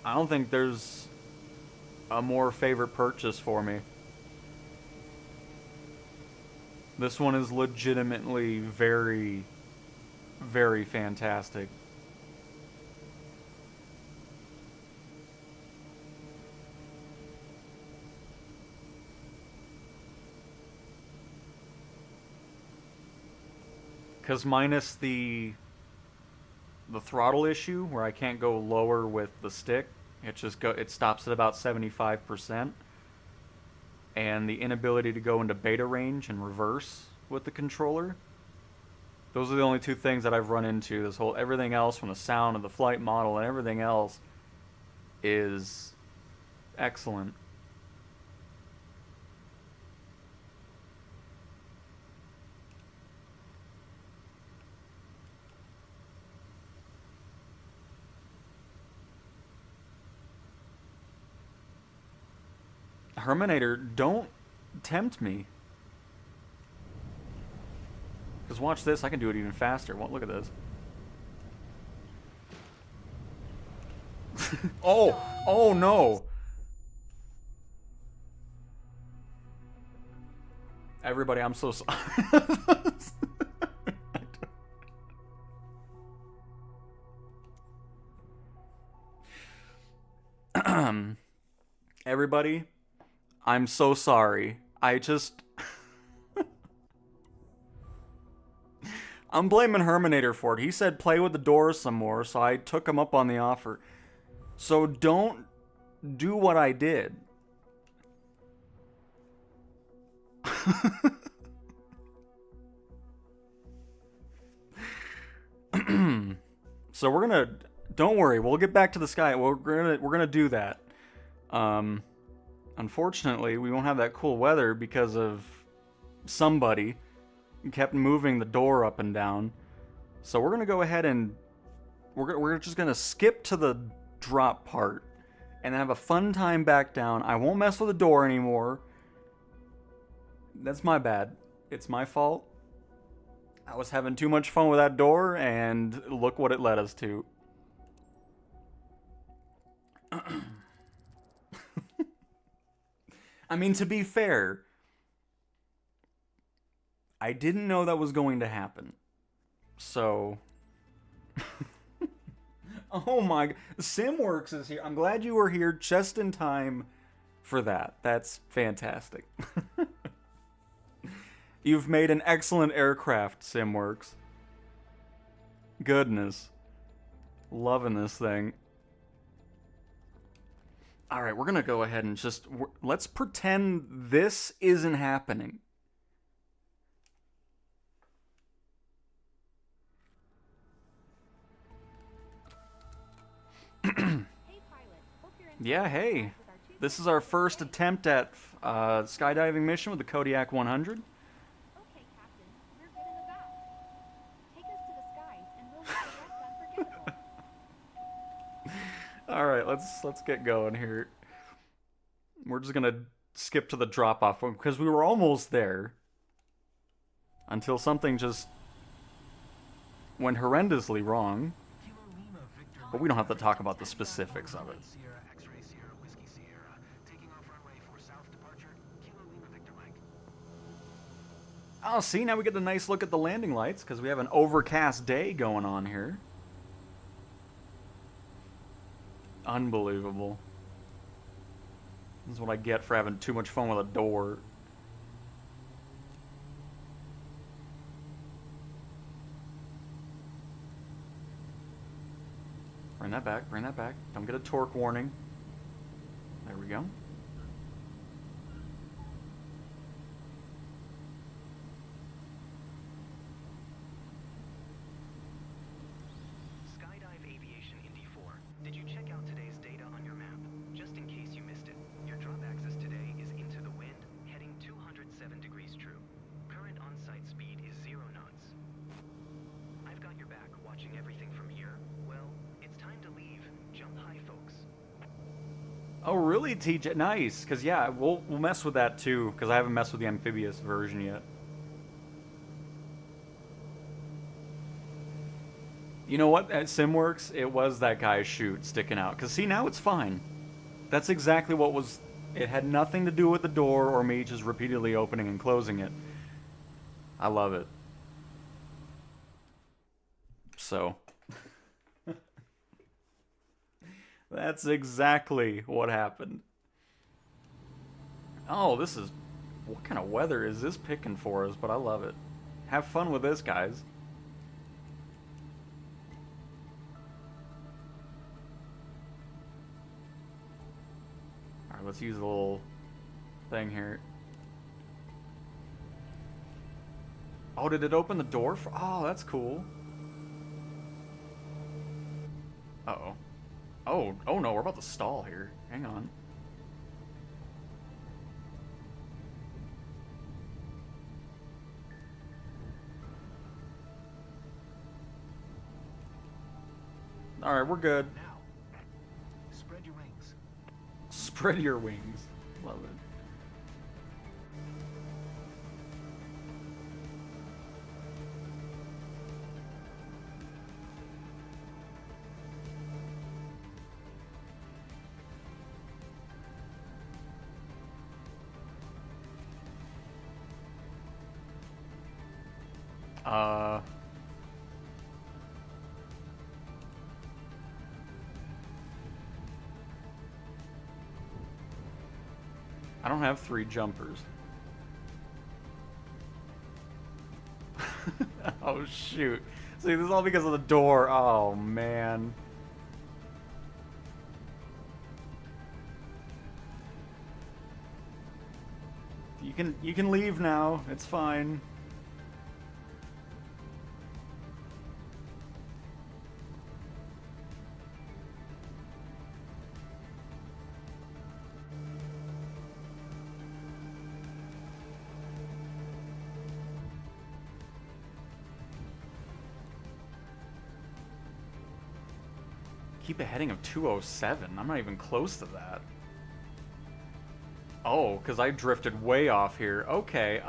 don't think there's a more favorite purchase for me. This one is legitimately very, very fantastic. Because minus the throttle issue, where I can't go lower with the stick, it stops at about 75%. And the inability to go into beta range and reverse with the controller. Those are the only two things that I've run into. Everything else, from the sound of the flight model and everything else, is excellent. Herminator, don't tempt me. Because watch this, I can do it even faster. Look at this. Oh no. Everybody, I'm so sorry. Everybody, I'm so sorry. I'm blaming Herminator for it. He said play with the doors some more, so I took him up on the offer. So don't do what I did. So we're gonna, don't worry, we'll get back to the sky. We're gonna do that. Unfortunately, we won't have that cool weather because of somebody kept moving the door up and down. So we're gonna go ahead and we're just gonna skip to the drop part and have a fun time back down. I won't mess with the door anymore. That's my bad. It's my fault. I was having too much fun with that door, and look what it led us to. I mean, to be fair, I didn't know that was going to happen. So... Oh my... SimWorks is here. I'm glad you were here just in time for that. That's fantastic. You've made an excellent aircraft, SimWorks. Goodness. Loving this thing. Alright, we're gonna go ahead and just... Let's pretend this isn't happening. Yeah, hey. This is our first attempt at skydiving mission with the Kodiak 100. Okay, Captain, we're good in the back. Take us to the skies, and we'll make the rest unforgettable. All right, let's get going here. We're just gonna skip to the drop-off because we were almost there until something just went horrendously wrong. Kilo Lima Victor But we don't have to talk about the specifics of it. Sierra X-ray Sierra Whiskey Sierra. Taking off runway for south departure. Kilo Lima Victor Mike. Oh, see, now we get a nice look at the landing lights because we have an overcast day going on here. Unbelievable. This is what I get for having too much fun with a door. Bring that back, bring that back. Don't get a torque warning. There we go. Skydive Aviation Indy 4. Did you check out today's data on your map? Just in case you missed it, your drop axis today is into the wind, heading 207 degrees true. Current on-site speed is 0 knots. I've got your back, watching everything from here. Well, it's time to leave. Jump high, folks. Oh, really, TJ? Nice, because yeah, we'll mess with that too, because I haven't messed with the Amphibious version yet. You know what? At SimWorks, it was that guy's chute sticking out. Because see, now it's fine. That's exactly what was... It had nothing to do with the door or me just repeatedly opening and closing it. I love it. So... That's exactly what happened. Oh, this is... What kind of weather is this picking for us? But I love it. Have fun with this, guys. Alright, let's use a little thing here. Oh, did it open the door for... Oh, that's cool. Uh-oh. Oh no, we're about to stall here. Hang on. Alright, we're good. Now, spread your wings. Spread your wings. Love it. I don't have 3 jumpers. Oh, shoot. See, this is all because of the door. Oh, man. You can leave now. It's fine. Keep a heading of 207. I'm not even close to that. Oh, because I drifted way off here. Okay,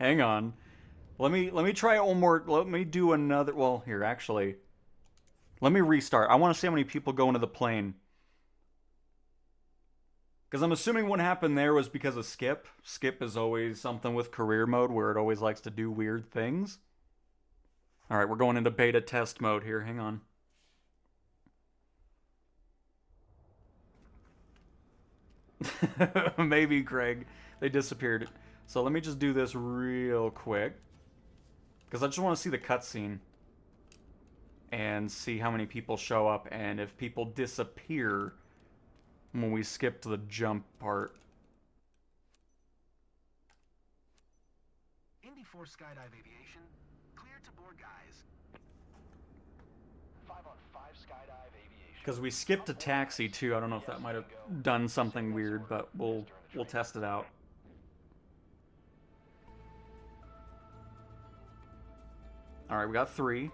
Hang on. Let me try one more. Let me do another. Well, here, actually. Let me restart. I want to see how many people go into the plane. Because I'm assuming what happened there was because of Skip. Skip is always something with career mode where it always likes to do weird things. Alright, we're going into beta test mode here. Hang on. Maybe, Greg. They disappeared. So let me just do this real quick. Because I just want to see the cutscene. And see how many people show up. And if people disappear when we skip to the jump part. Indy 4 Skydive Aviation. Clear to board, guys. 5 on 5 Skydive Aviation. Because we skipped a taxi too. I don't know if that might have done something weird, but we'll test it out. Alright, we got 3.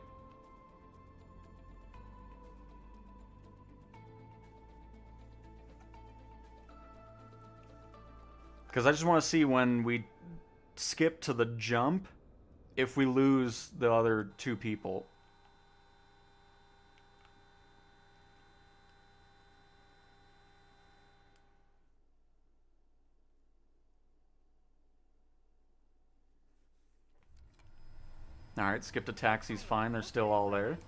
Because I just want to see when we skip to the jump, if we lose the other 2 people. Alright, skip to taxi's fine, they're still all there.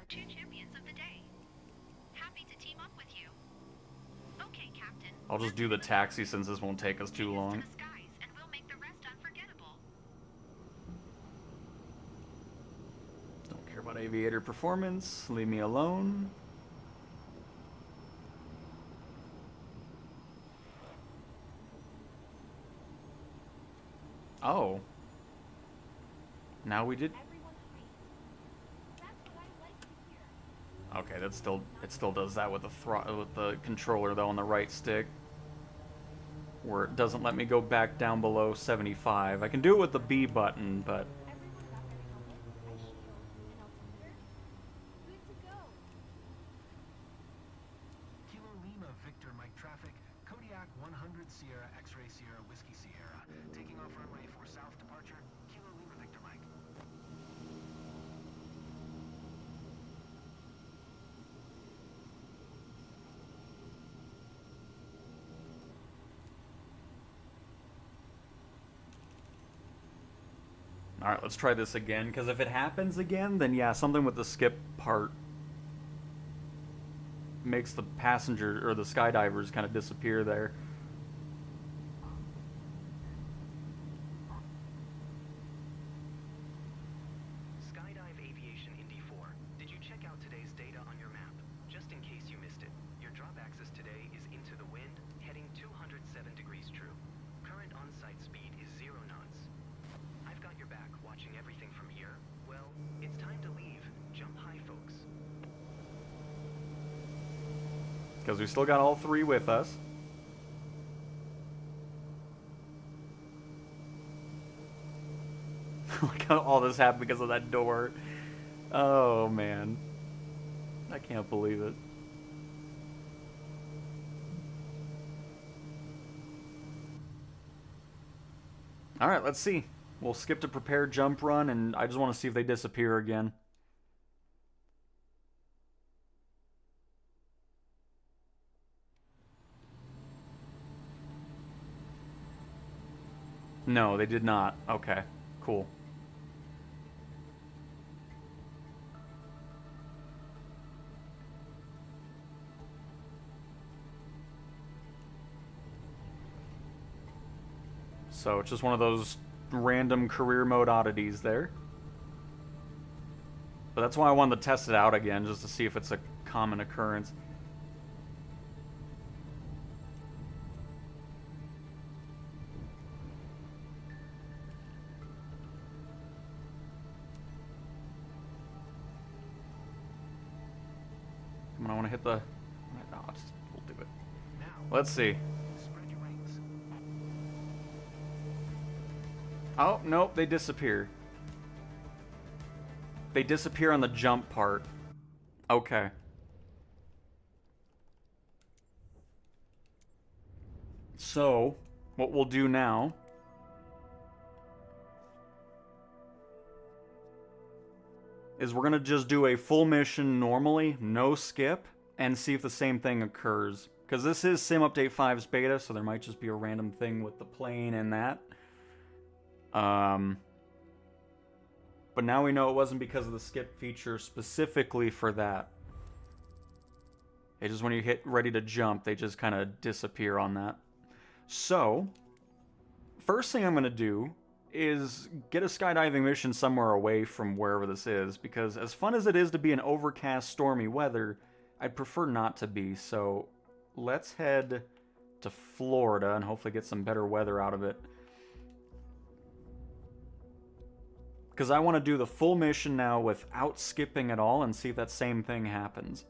Two champions of the day. Happy to team up with you. Okay, Captain. I'll just do the taxi since this won't take us too long. To the skies, and we'll make the rest unforgettable. Don't care about aviator performance, leave me alone. Oh. Now we did. Okay, that still does that with the controller though on the right stick, where it doesn't let me go back down below 75. I can do it with the B button, but Kilo Lima Victor Mike traffic, Kodiak 100 Sierra X-Ray Sierra Whiskey Sierra. Taking off runway for south departure, Kilo Lima Victor Mike. alright, let's try this again, because if it happens again, then yeah, something with the skip part makes the passenger, or the skydivers, kind of disappear there. Skydive Aviation Indy 4. Did you check out today's data on your map? Just in case you missed it, your drop axis today is into the wind, heading 207 degrees true. Current on-site speed is 0 knots. I've got your back watching everything from here. Well, it's time to leave. Jump high, folks. Because we still got all 3 with us. Look how all this happened because of that door. Oh, man. I can't believe it. Alright, let's see. We'll skip to prepare jump run, and I just want to see if they disappear again. No, they did not. Okay, cool. So it's just one of those random career mode oddities there. But that's why I wanted to test it out again, just to see if it's a common occurrence. Come on, I want to hit the... No, we'll do it. Now, Let's see. spread your wings. Oh, nope, they disappear. They disappear on the jump part. Okay. So, what we'll do now is we're going to just do a full mission normally, no skip, and see if the same thing occurs. Because this is Sim Update 5's beta, so there might just be a random thing with the plane and that. But now we know it wasn't because of the skip feature specifically for that. It just when you hit ready to jump, they just kind of disappear on that. So, first thing I'm going to do is get a skydiving mission somewhere away from wherever this is, because as fun as it is to be in overcast, stormy weather, I'd prefer not to be. So, let's head to Florida and hopefully get some better weather out of it. Because I want to do the full mission now without skipping at all and see if that same thing happens.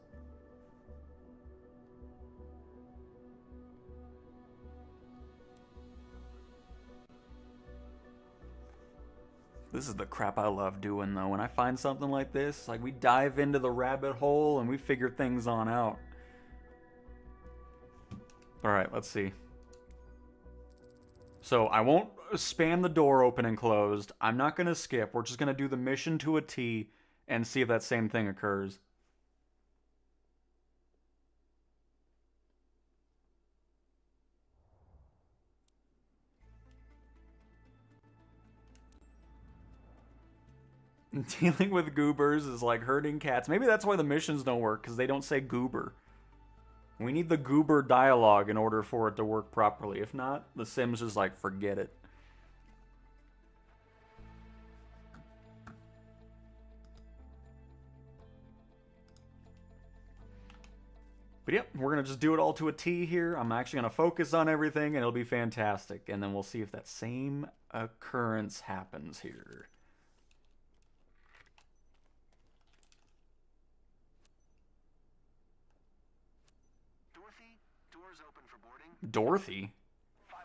This is the crap I love doing, though. When I find something like this, like we dive into the rabbit hole and we figure things on out. Alright, let's see. So, I won't spam the door open and closed. I'm not going to skip. We're just going to do the mission to a T and see if that same thing occurs. Dealing with goobers is like herding cats. Maybe that's why the missions don't work, because they don't say goober. We need the goober dialogue in order for it to work properly. If not, the Sims just like, forget it. But yep, we're going to just do it all to a T here. I'm actually going to focus on everything, and it'll be fantastic. And then we'll see if that same occurrence happens here. Dorothy, doors open for boarding. Dorothy?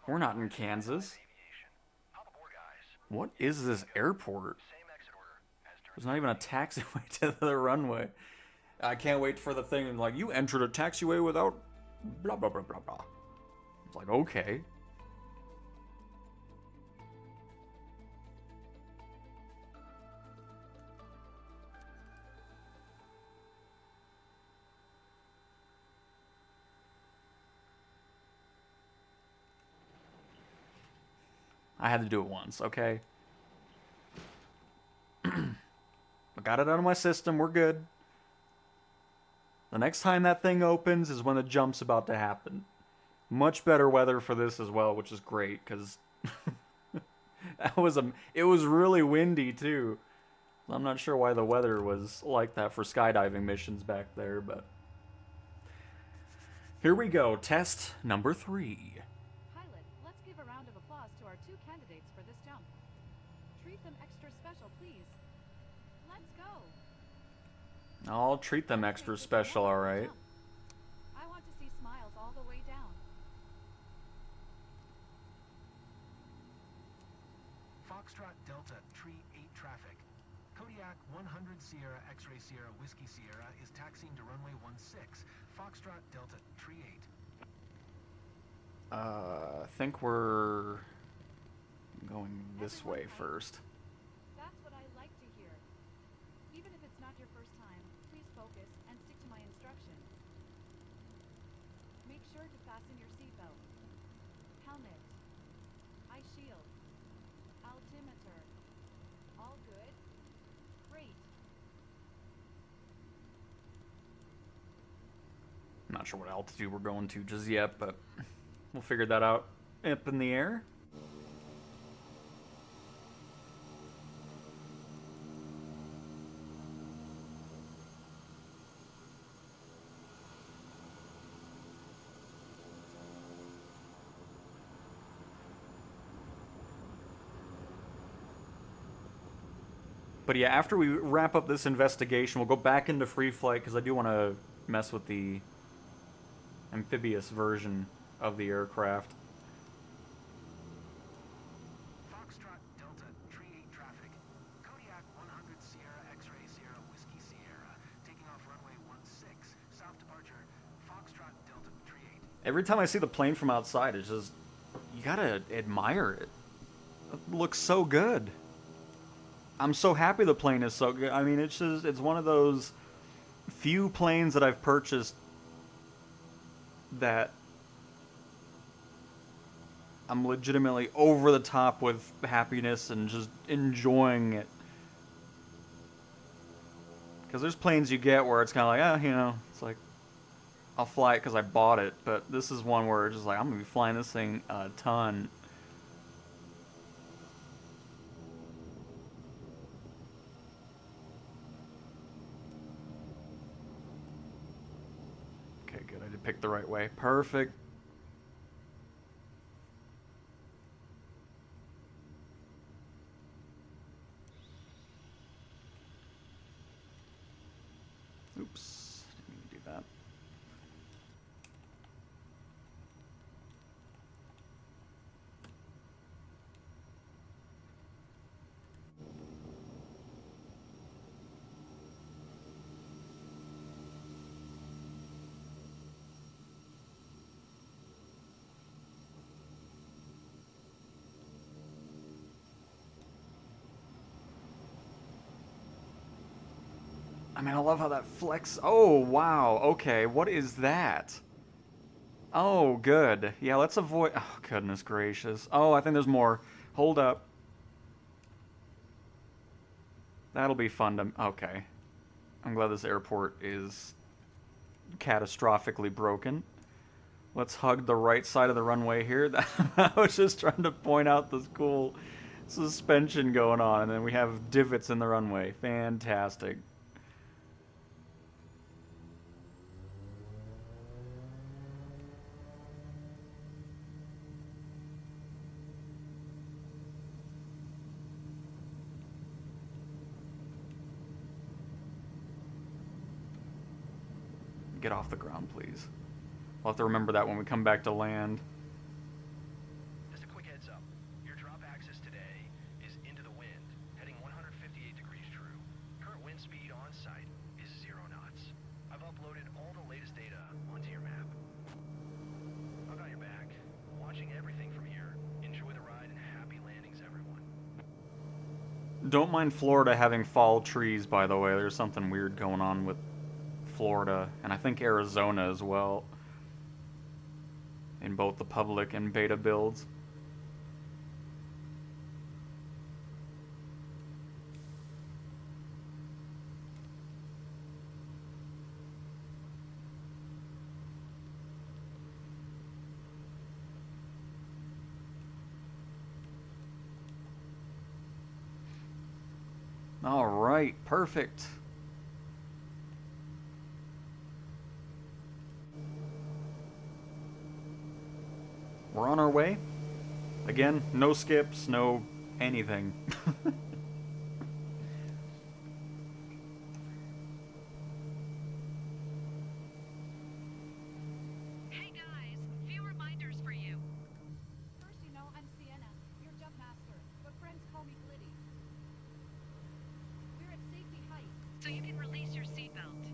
We're not in Kansas. What is this airport? There's not even a taxiway to the runway. I can't wait for the thing like, you entered a taxiway without blah blah blah blah blah. It's like, okay. I had to do it once, okay? I got it out of my system, we're good. The next time that thing opens is when the jump's about to happen. Much better weather for this as well, which is great, because it was really windy too. I'm not sure why the weather was like that for skydiving missions back there, but... Here we go, test number 3. Pilot, let's give a round of applause to our 2 candidates for this jump. Treat them extra special, please. Let's go. I'll treat them extra special, alright. I want to see smiles all the way down. Foxtrot Delta Tree 8 traffic. Kodiak 100 Sierra X-Ray Sierra Whiskey Sierra is taxiing to runway 16. Foxtrot Delta Tree 8. I think we're going this way first. That's what I like to hear. Even if it's not your first time, please focus and stick to my instruction. Make sure to fasten your seatbelt. Helmet. Eye shield. Altimeter. All good? Great. I'm not sure what altitude we're going to just yet, but we'll figure that out up in the air. But yeah, after we wrap up this investigation, we'll go back into free flight, because I do want to mess with the amphibious version of the aircraft. Foxtrot Delta Tree 8 traffic. Kodiak 100 Sierra X-Ray Sierra Whiskey Sierra taking off runway 16. South departure. Foxtrot Delta Tree 8. Every time I see the plane from outside, it's just, you gotta admire it. It looks so good. I'm so happy the plane is so good. I mean, it's just, it's one of those few planes that I've purchased that I'm legitimately over the top with happiness and just enjoying it. Because there's planes you get where it's kind of like, ah, you know, it's like, I'll fly it because I bought it. But this is one where it's just like, I'm going to be flying this thing a ton. Okay, good. I did pick the right way. Perfect. Oops. Didn't mean to do that. I mean, I love how that flex. Oh, wow. Okay, what is that? Oh, good. Yeah, let's avoid... Oh, goodness gracious. Oh, I think there's more. Hold up. That'll be fun to... Okay. I'm glad this airport is catastrophically broken. Let's hug the right side of the runway here. I was just trying to point out this cool suspension going on, and then we have divots in the runway. Fantastic. Get off the ground, please. I'll have to remember that when we come back to land. Just a quick heads up. Your drop axis today is into the wind, heading 158 degrees true. Current wind speed on site is 0 knots. I've uploaded all the latest data onto your map. I've got your back. Watching everything from here. Enjoy the ride and happy landings, everyone. Don't mind Florida having fall trees, by the way. There's something weird going on with Florida, and I think Arizona as well, in both the public and beta builds. All right, perfect. We're on our way. Again, no skips, no anything. Hey guys, few reminders for you. First, I'm Sienna, your jump master, but friends call me Glitty. We're at safety height. So you can release your seatbelt.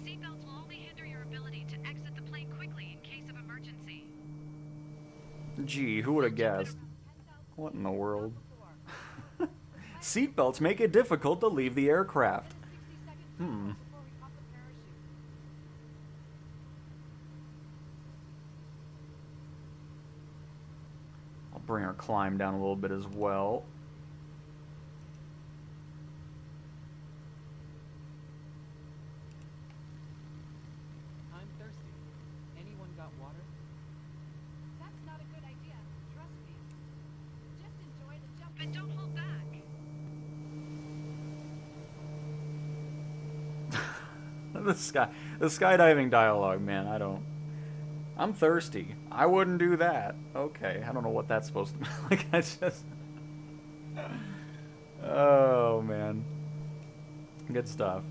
Seatbelts will only hinder your ability to exit the plane quickly in case of emergency. Gee, who would have guessed? What in the world? Seatbelts make it difficult to leave the aircraft. Hmm. I'll bring our climb down a little bit as well. I'm thirsty. Anyone got water? That's not a good idea. Trust me. Just enjoy the jump. But don't hold back. The skydiving dialogue, man, I'm thirsty. I wouldn't do that. Okay, I don't know what that's supposed to be like. I just... Oh, man. Good stuff.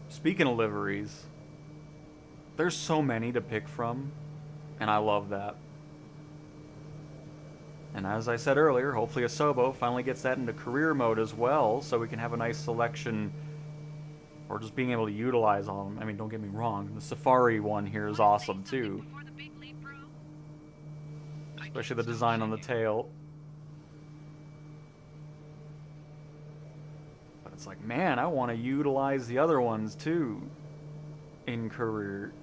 Speaking of liveries, there's so many to pick from, and I love that. And as I said earlier, hopefully Asobo finally gets that into career mode as well, so we can have a nice selection, or just being able to utilize all of them. I mean, don't get me wrong, the Safari one here is awesome too, Before the big leap, bro? especially the design on the tail. But it's like, man, I want to utilize the other ones too in career.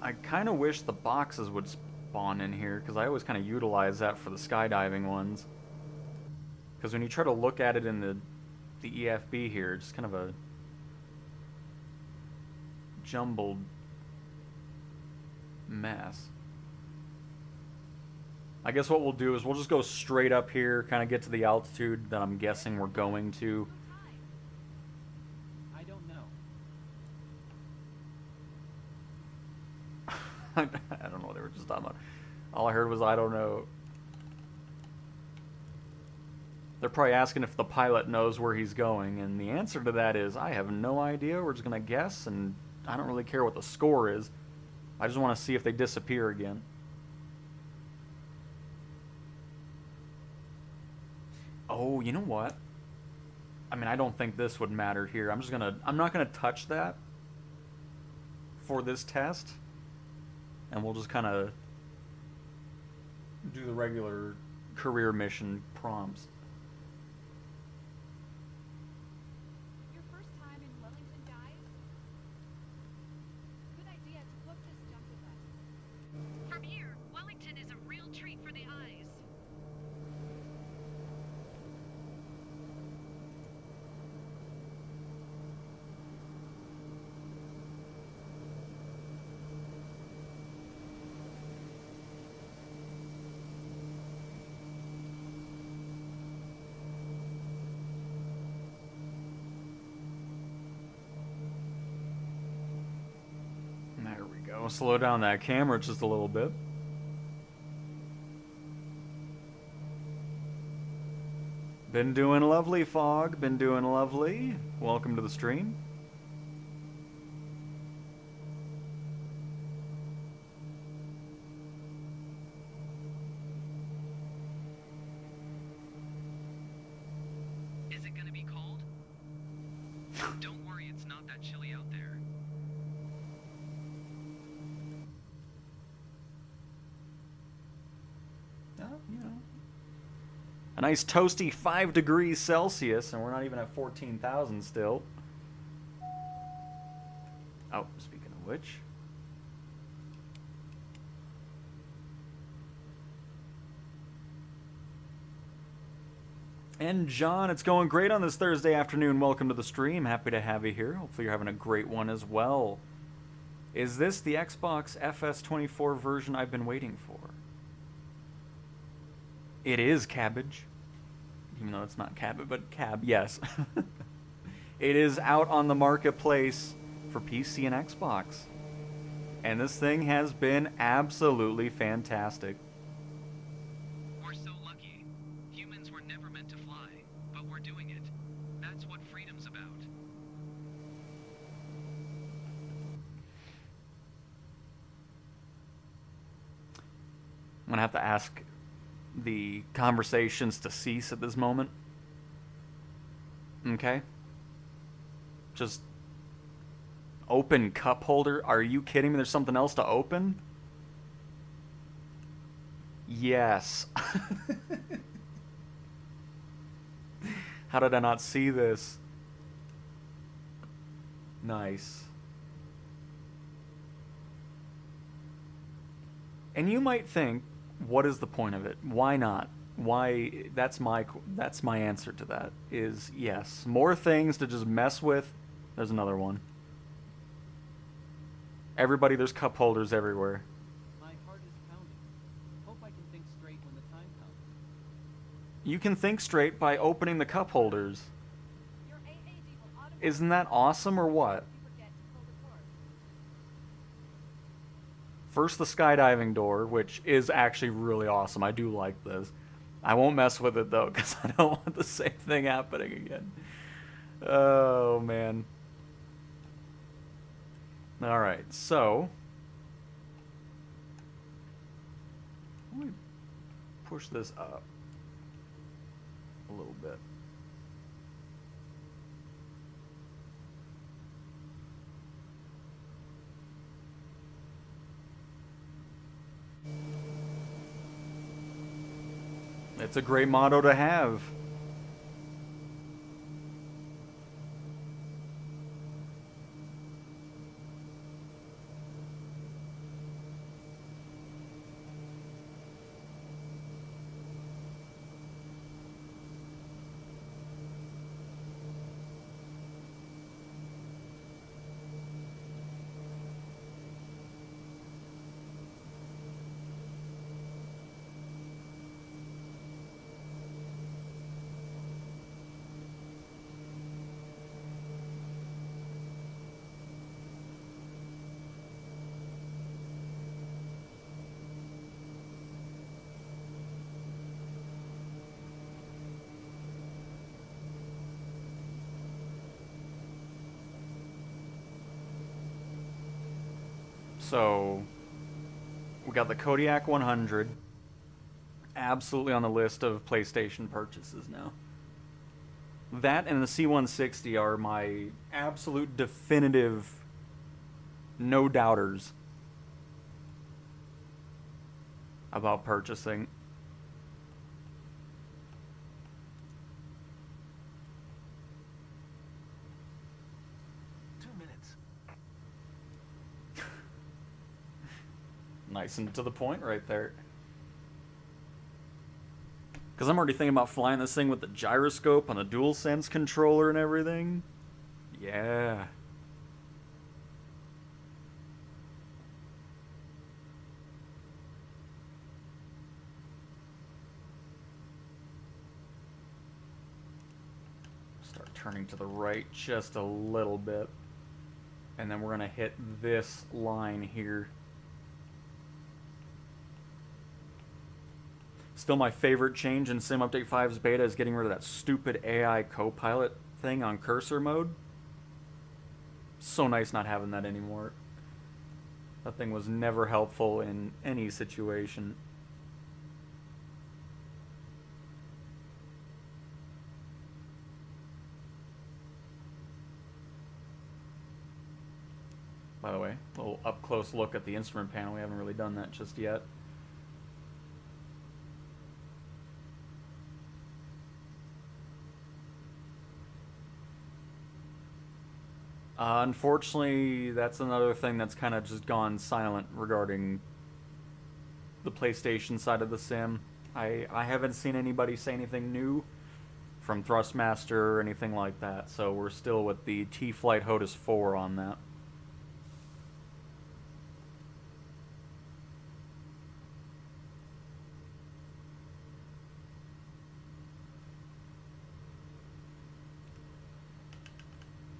I kind of wish the boxes would spawn in here, because I always kind of utilize that for the skydiving ones. Because when you try to look at it in the EFB here, it's kind of a jumbled mess. I guess what we'll do is we'll just go straight up here, kind of get to the altitude that I'm guessing we're going to. I don't know. I don't know what they were just talking about. All I heard was, I don't know. They're probably asking if the pilot knows where he's going, and the answer to that is, I have no idea. We're just going to guess, and I don't really care what the score is. I just want to see if they disappear again. Oh, you know what? I mean, I don't think this would matter here. I'm not gonna touch that for this test. And we'll just kind of do the regular career mission prompts. Your first time in Wellington, guys? Good idea to book this jump with us. From here, Wellington is a real treat for the eyes. There we go. Slow down that camera just a little bit. Been doing lovely, Fog. Been doing lovely. Welcome to the stream. Is it gonna be cold? Don't worry, it's not that chilly out there. You know, a nice toasty 5 degrees Celsius, and we're not even at 14,000 still. Oh, speaking of which. And John, it's going great on this Thursday afternoon. Welcome to the stream. Happy to have you here. Hopefully you're having a great one as well. Is this the Xbox FS24 version I've been waiting for? It is Cabbage. Even though it's not Cabbage, but Cab, yes. It is out on the marketplace for PC and Xbox. And this thing has been absolutely fantastic. We're so lucky. Humans were never meant to fly, but we're doing it. That's what freedom's about. I'm gonna have to ask the conversations to cease at this moment. Okay? Just open cup holder. Are you kidding me? There's something else to open? Yes. How did I not see this? Nice. And you might think, what is the point of it? Why not? Why? That's my answer to that. Is yes, more things to just mess with. There's another one. Everybody, there's cup holders everywhere. My heart is pounding. Hope I can think straight when the time comes. You can think straight by opening the cup holders. Your AAD will automatically Isn't that awesome or what? you forget to pull the cord. First, the skydiving door, which is actually really awesome. I do like this. I won't mess with it, though, because I don't want the same thing happening again. Oh, man. Alright, so... let me push this up a little bit. It's a great motto to have. So, we got the Kodiak 100. Absolutely on the list of PlayStation purchases now. That and the C160 are my absolute definitive no doubters about purchasing. Nice and to the point right there. Because I'm already thinking about flying this thing with the gyroscope on the DualSense controller and everything. Yeah. Start turning to the right just a little bit. And then we're going to hit this line here. Still my favorite change in Sim Update 5's beta is getting rid of that stupid AI co-pilot thing on cursor mode. So nice not having that anymore. That thing was never helpful in any situation. By the way, a little up-close look at the instrument panel. We haven't really done that just yet. Unfortunately, that's another thing that's kind of just gone silent regarding the PlayStation side of the sim. I haven't seen anybody say anything new from Thrustmaster or anything like that, so we're still with the T-Flight HOTAS 4 on that.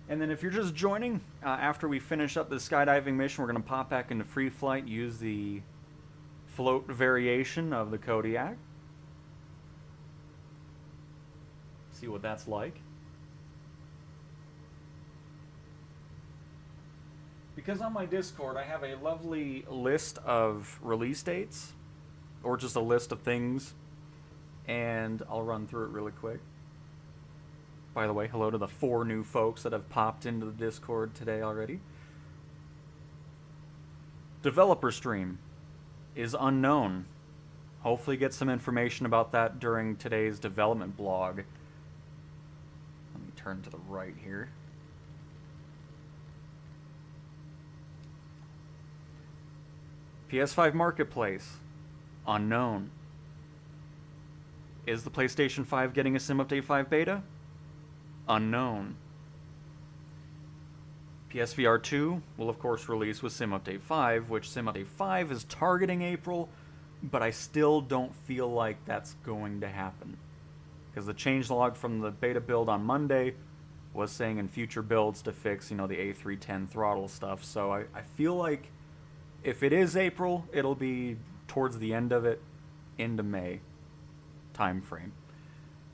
And then if you're just joining, after we finish up the skydiving mission, we're going to pop back into free flight, use the float variation of the Kodiak. See what that's like. Because on my Discord, I have a lovely list of release dates, or just a list of things, and I'll run through it really quick. By the way, hello to the 4 new folks that have popped into the Discord today already. Developer stream is unknown. Hopefully get some information about that during today's development blog. Let me turn to the right here. PS5 Marketplace, unknown. Is the PlayStation 5 getting a Sim Update 5 beta? Unknown. PSVR 2 will of course release with Sim Update 5, which Sim Update 5 is targeting April, but I still don't feel like that's going to happen. Because the changelog from the beta build on Monday was saying in future builds to fix, the A310 throttle stuff, so I feel like if it is April, it'll be towards the end of it, into May time frame.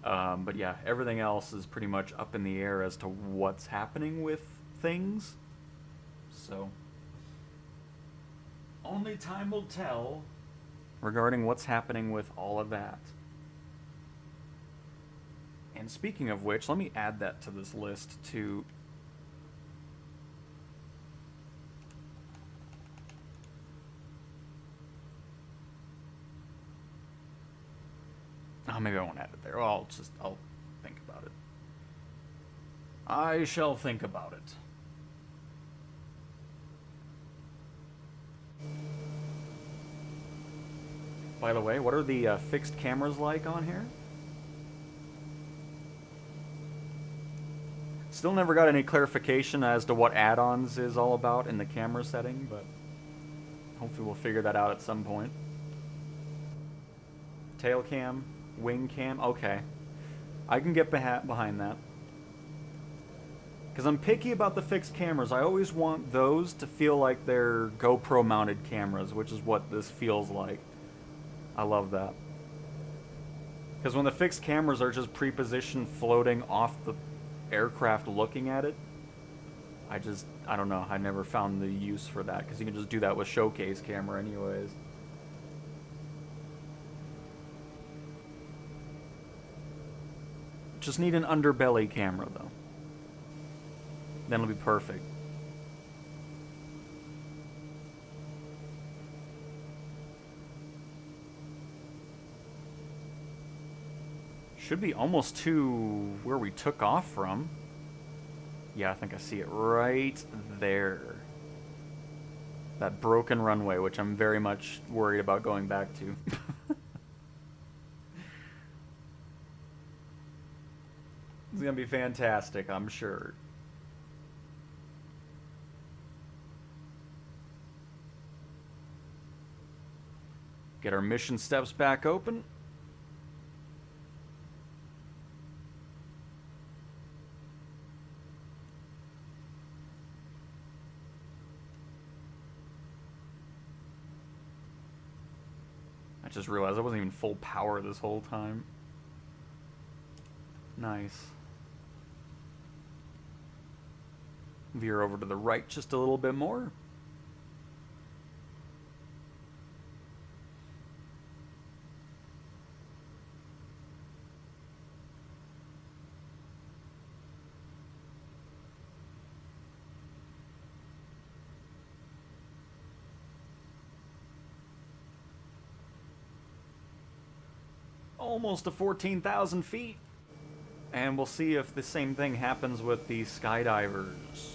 But yeah, everything else is pretty much up in the air as to what's happening with things. So, only time will tell regarding what's happening with all of that. And speaking of which, let me add that to this list too. Oh, maybe I won't add it there. I'll think about it. I shall think about it. By the way, what are the fixed cameras like on here? Still never got any clarification as to what add-ons is all about in the camera setting, but hopefully we'll figure that out at some point. Tail cam. Wing cam? Okay. I can get behind that. Because I'm picky about the fixed cameras. I always want those to feel like they're GoPro mounted cameras, which is what this feels like. I love that. Because when the fixed cameras are just pre-positioned floating off the aircraft looking at it, I don't know. I never found the use for that because you can just do that with showcase camera anyways. Just need an underbelly camera though. Then it'll be perfect. Should be almost to where we took off from. Yeah, I think I see it right there. That broken runway, which I'm very much worried about going back to. It's gonna be fantastic, I'm sure. Get our mission steps back open. I just realized I wasn't even full power this whole time. Nice. Veer over to the right just a little bit more. Almost to 14,000 feet. And we'll see if the same thing happens with the skydivers.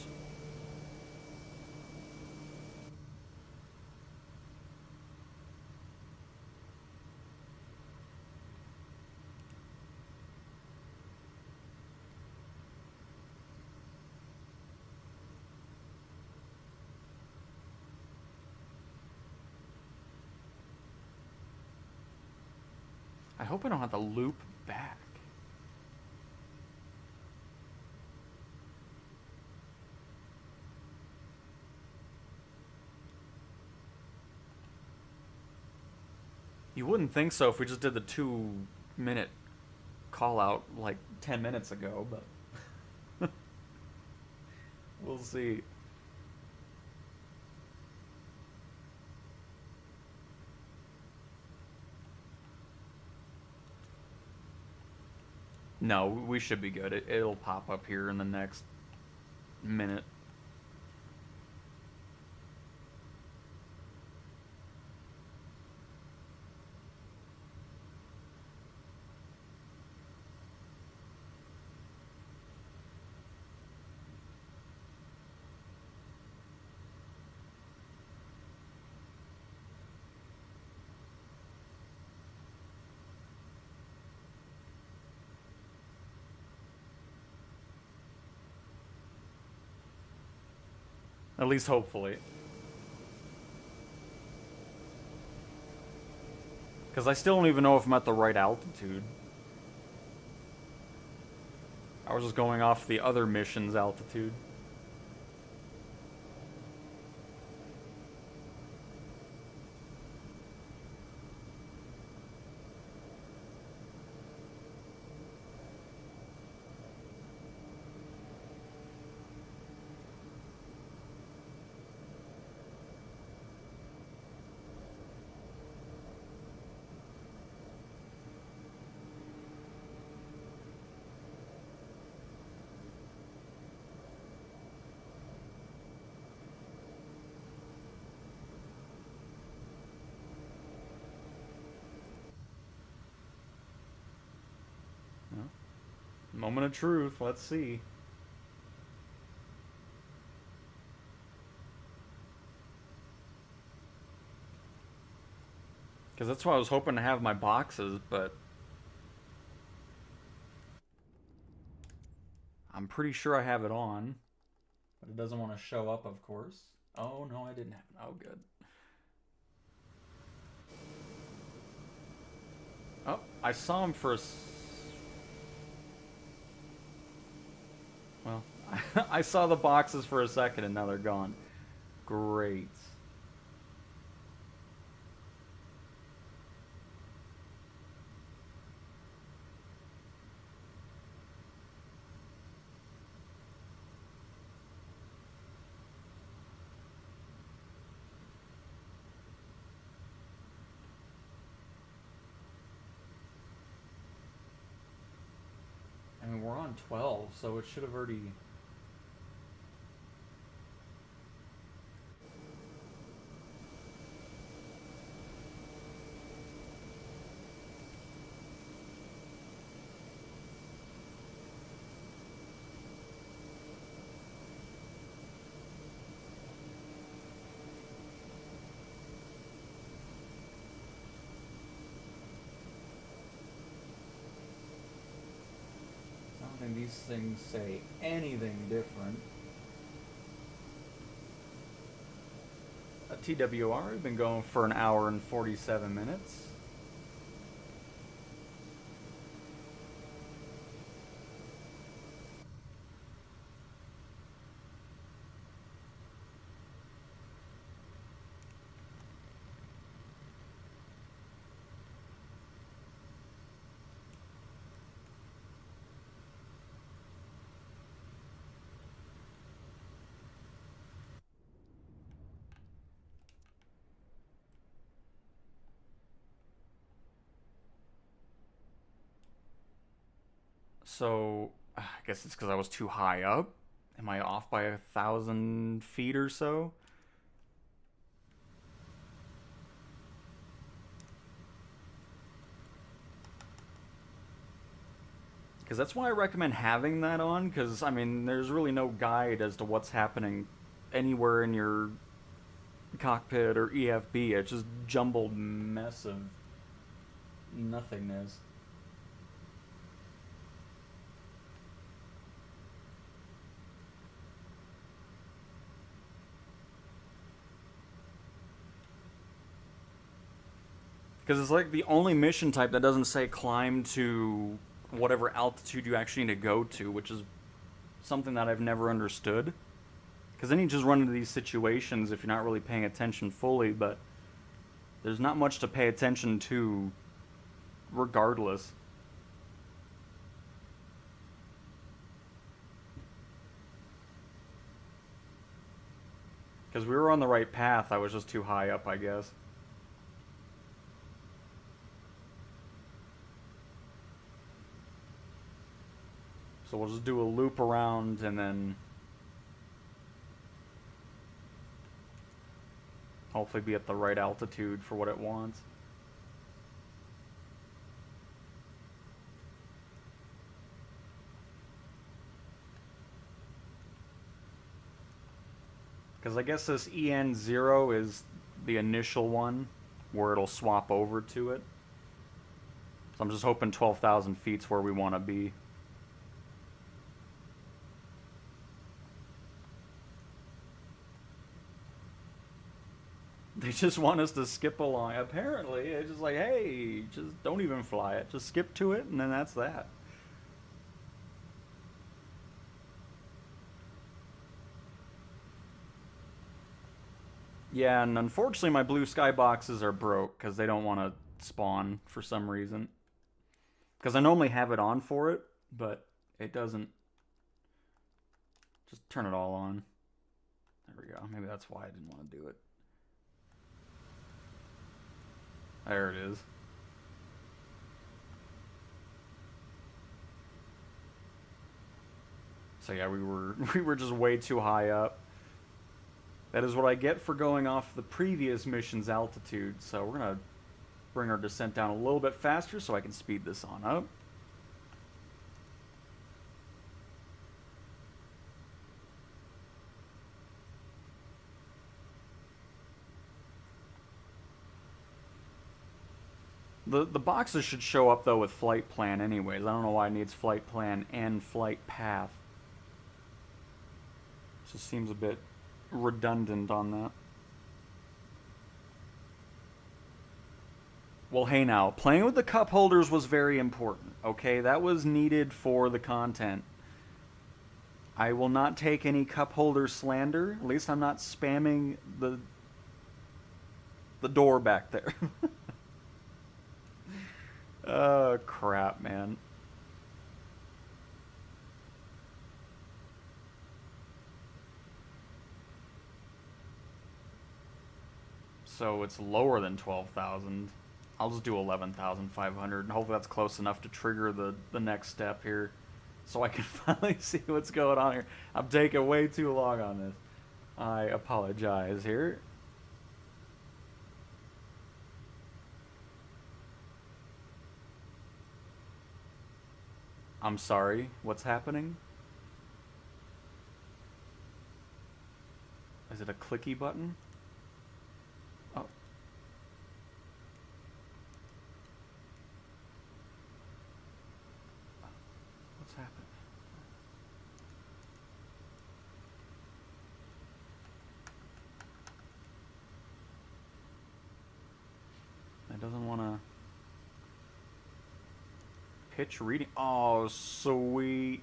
I hope I don't have to loop back. You wouldn't think so if we just did the 2-minute call out like 10 minutes ago, but we'll see. No, we should be good. It'll pop up here in the next minute. At least hopefully. Because I still don't even know if I'm at the right altitude. I was just going off the other mission's altitude. Moment of truth, let's see. Because that's why I was hoping to have my boxes, but I'm pretty sure I have it on. But it doesn't want to show up, of course. Oh, no, I didn't have it. Oh, good. Oh, I saw him for a... Well, I saw the boxes for a second and now they're gone. Great. on 12, so it should have already... I don't think these things say anything different. A TWR has been going for an hour and 47 minutes. So, I guess it's because I was too high up. Am I off by 1,000 feet or so? Because that's why I recommend having that on, because, I mean, there's really no guide as to what's happening anywhere in your cockpit or EFB. It's just jumbled mess of nothingness. Because it's like the only mission type that doesn't say climb to whatever altitude you actually need to go to, which is something that I've never understood. Because then you just run into these situations if you're not really paying attention fully, but there's not much to pay attention to regardless. Because we were on the right path, I was just too high up, I guess. So we'll just do a loop around and then hopefully be at the right altitude for what it wants. Because I guess this EN0 is the initial one where it'll swap over to it. So I'm just hoping 12,000 feet's where we want to be. They just want us to skip along. Apparently, it's just like, hey, just don't even fly it. Just skip to it, and then that's that. Yeah, and unfortunately my blue sky boxes are broke because they don't want to spawn for some reason. Because I normally have it on for it, but it doesn't. Just turn it all on. There we go. Maybe that's why I didn't want to do it. There it is. So yeah, we were just way too high up. That is what I get for going off the previous mission's altitude. So we're gonna bring our descent down a little bit faster so I can speed this on up. The boxes should show up, though, with flight plan anyways. I don't know why it needs flight plan and flight path. It just seems a bit redundant on that. Well, hey now, playing with the cup holders was very important, okay? That was needed for the content. I will not take any cup holder slander. At least I'm not spamming the door back there. Oh, crap, man. So it's lower than 12,000. I'll just do 11,500, and hopefully that's close enough to trigger the next step here. so I can finally see what's going on here. I'm taking way too long on this. I apologize here. I'm sorry, what's happening? Is it a clicky button? Oh. What's happening? It doesn't want to... Pitch reading. Oh, sweet.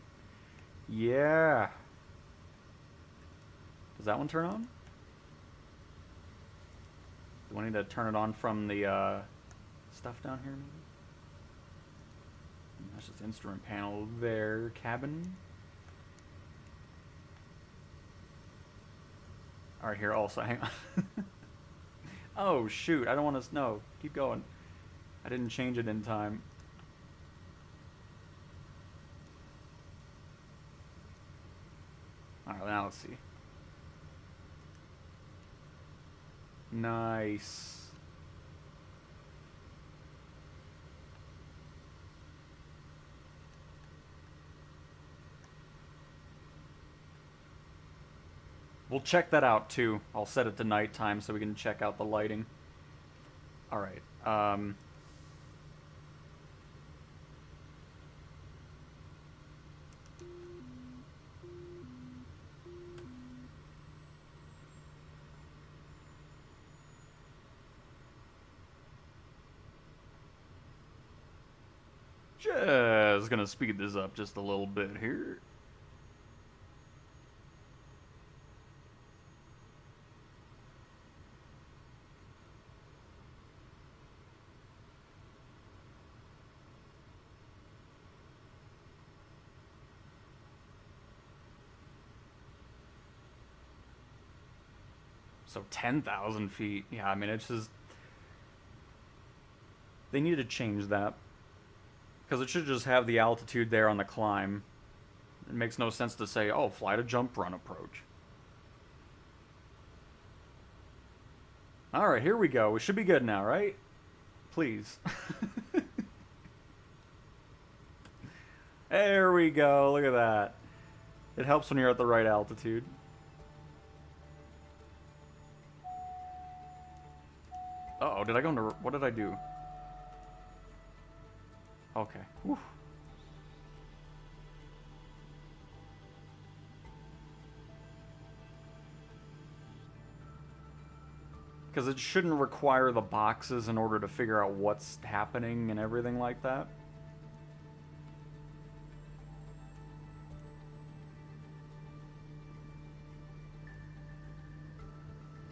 Yeah. Does that one turn on? Do I need to turn it on from the stuff down here, maybe? That's just instrument panel there. Cabin. Alright, here also. Hang on. Oh, shoot. I don't want to... No, keep going. I didn't change it in time. Alright, now let's see. Nice. We'll check that out too. I'll set it to nighttime so we can check out the lighting. Alright, just gonna speed this up just a little bit here. So 10,000 feet. Yeah, I mean, it's just... They need to change that. Because it should just have the altitude there on the climb. It makes no sense to say, oh, fly to jump, run, approach. Alright, here we go. We should be good now, right? Please. There we go. Look at that. It helps when you're at the right altitude. Uh-oh, did I go into... What did I do? Okay. Whew. Because it shouldn't require the boxes in order to figure out what's happening and everything like that.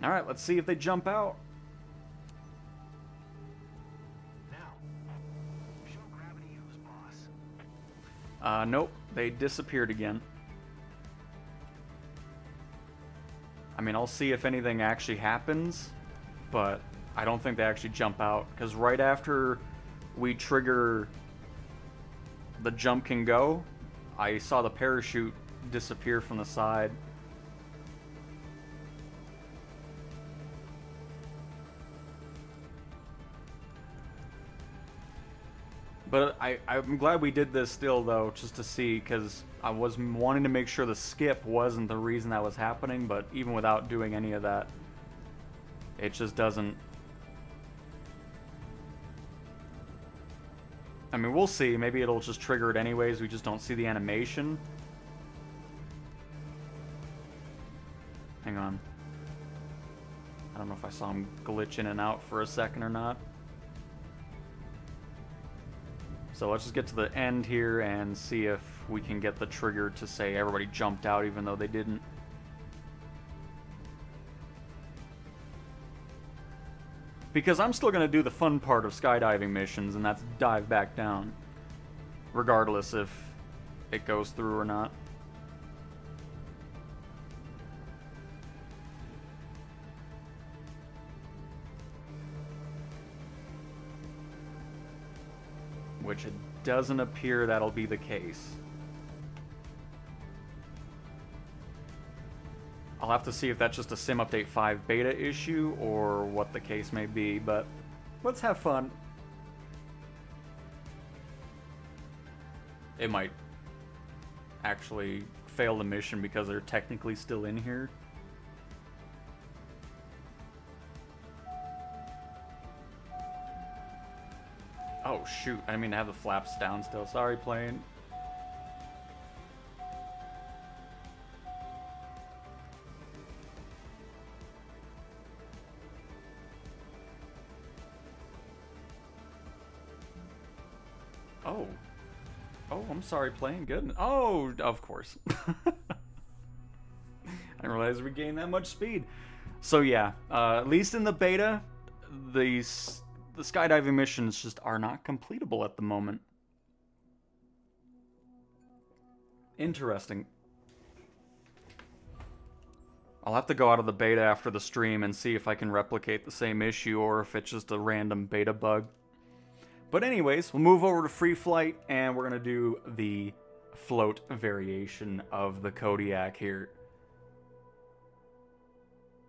Alright, let's see if they jump out. Nope, they disappeared again. I mean, I'll see if anything actually happens, but I don't think they actually jump out, because right after we trigger the jump can go, I saw the parachute disappear from the side. But I'm glad we did this still, though, just to see, because I was wanting to make sure the skip wasn't the reason that was happening, but even without doing any of that, it just doesn't... I mean, we'll see. Maybe it'll just trigger it anyways, we just don't see the animation. Hang on. I don't know if I saw him glitch in and out for a second or not. So let's just get to the end here and see if we can get the trigger to say everybody jumped out even though they didn't. Because I'm still going to do the fun part of skydiving missions, and that's dive back down. Regardless if it goes through or not. Which it doesn't appear that'll be the case. I'll have to see if that's just a Sim Update 5 beta issue or what the case may be, but let's have fun. It might actually fail the mission because they're technically still in here. Oh shoot, I didn't mean to have the flaps down still. Sorry, plane. Oh. Oh, I'm sorry, plane. Good. Oh, of course. I didn't realize we gained that much speed. So yeah, at least in the beta, the skydiving missions just are not completable at the moment. Interesting. I'll have to go out of the beta after the stream and see if I can replicate the same issue or if it's just a random beta bug. But anyways, we'll move over to free flight and we're going to do the float variation of the Kodiak here.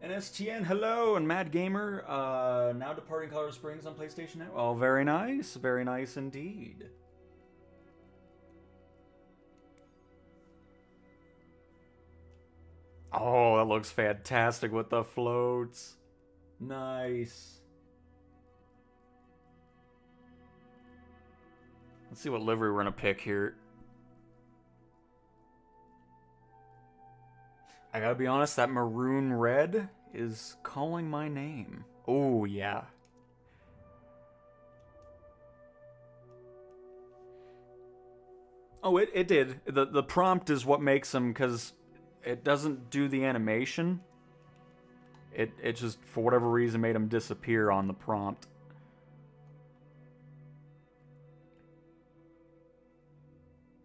NSTN, hello, and Mad Gamer, now departing Colorado Springs on PlayStation Network. Oh, very nice indeed. Oh, that looks fantastic with the floats. Nice. Let's see what livery we're gonna pick here. I gotta be honest, that maroon red is calling my name. Oh, yeah. Oh, it did. The prompt is what makes them, because it doesn't do the animation. It just, for whatever reason, made them disappear on the prompt.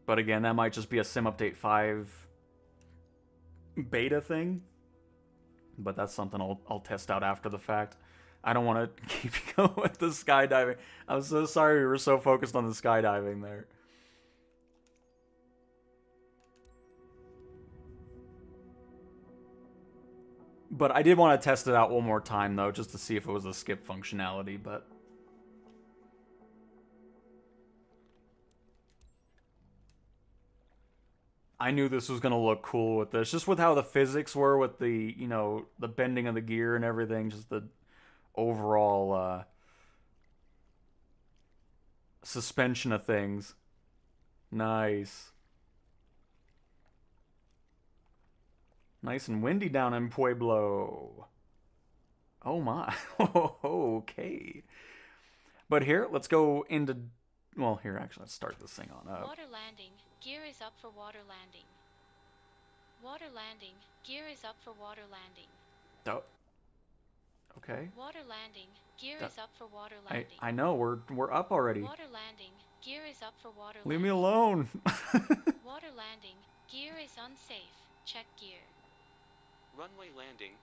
But again, that might just be a Sim Update 5 beta thing, but that's something I'll test out after the fact. I don't want to keep going with the skydiving. I'm so sorry we were so focused on the skydiving there. But I did want to test it out one more time though, just to see if it was a skip functionality, but I knew this was going to look cool with this. Just with how the physics were with the, you know, the bending of the gear and everything. Just the overall suspension of things. Nice. Nice and windy down in Pueblo. Oh my. Okay. But here, let's go into... Well, here, actually, let's start this thing on up. Water landing. Gear is up for water landing. Water landing. Gear is up for water landing. Oh. Okay. Water landing. Gear is up for water landing. I know, we're up already. Water landing. Gear is up for water Leave landing. me alone. Water landing. Gear is unsafe. Check gear. Runway landing.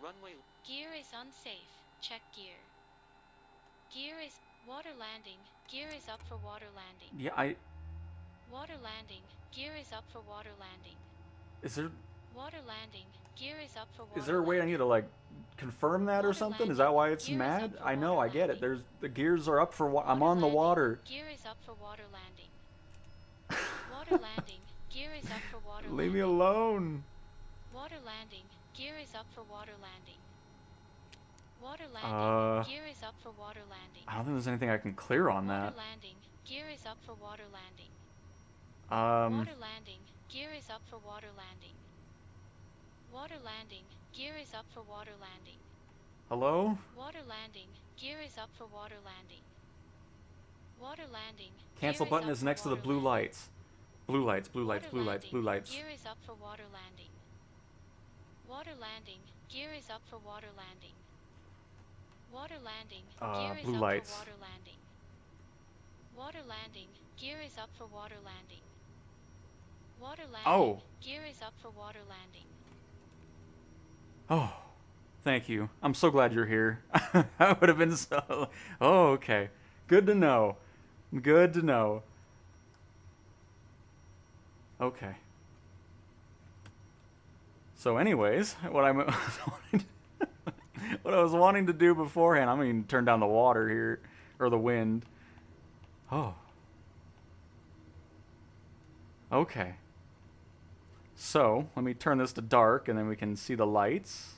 Runway. Gear is unsafe. Check gear. Gear is... Water landing. Gear is up for water landing. Yeah, Water landing. Gear is up for water landing. Is there... Water landing. Gear is up for water Is there a way I need to, like, confirm that or something? Is that why it's mad? I know, I get it. There's... The gears are up for... I'm on the water. Gear is up for water landing. Water landing. Gear is up for water landing. Leave me alone. Water landing. Gear is up for water landing. Water landing. Gear is up for water landing. I don't think there's anything I can clear on that. Water landing. Gear is up for water landing. Water landing. Gear is up for water landing. Water landing. Gear is up for water landing. Hello? Water landing. Gear is up for water landing. Water landing. Cancel button is next to the blue lights. Blue lights, blue lights, blue lights, blue lights. Gear is up for water landing. Water landing. Gear is up for water landing. Water landing. Gear is blue up lights. for water landing. Water landing. Gear is up for water landing. Water landing. Oh. Gear is up for water landing. Oh, thank you. I'm so glad you're here. I would have been so... Oh, okay. Good to know. Good to know. Okay. So anyways, what I was wanting to do beforehand, I'm going to turn down the water here, or the wind. Oh. Okay. So, let me turn this to dark, and then we can see the lights.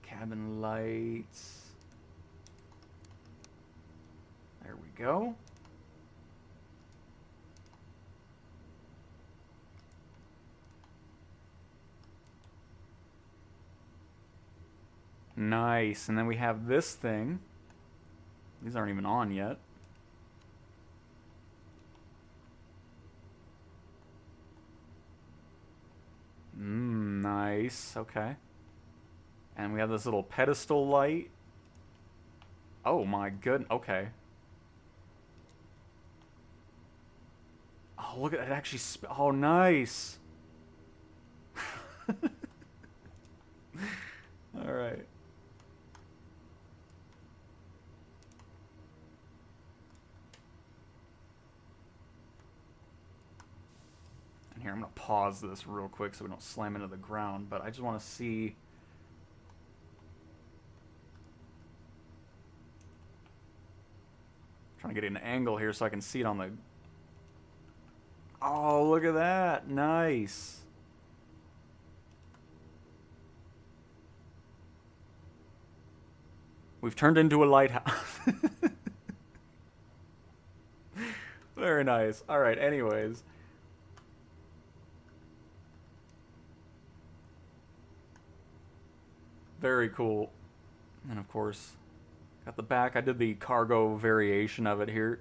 Cabin lights. There we go. Nice. And then we have this thing. These aren't even on yet. Nice. Okay. And we have this little pedestal light. Oh my goodness. Okay. Oh, look at it actually. Oh, nice. All right. And here, I'm going to pause this real quick so we don't slam into the ground, but I just want to see. Trying to get an angle here so I can see it on the... Oh, look at that. Nice. We've turned into a lighthouse. Very nice. All right, anyways. Very cool. And of course, got the back. I did the cargo variation of it here.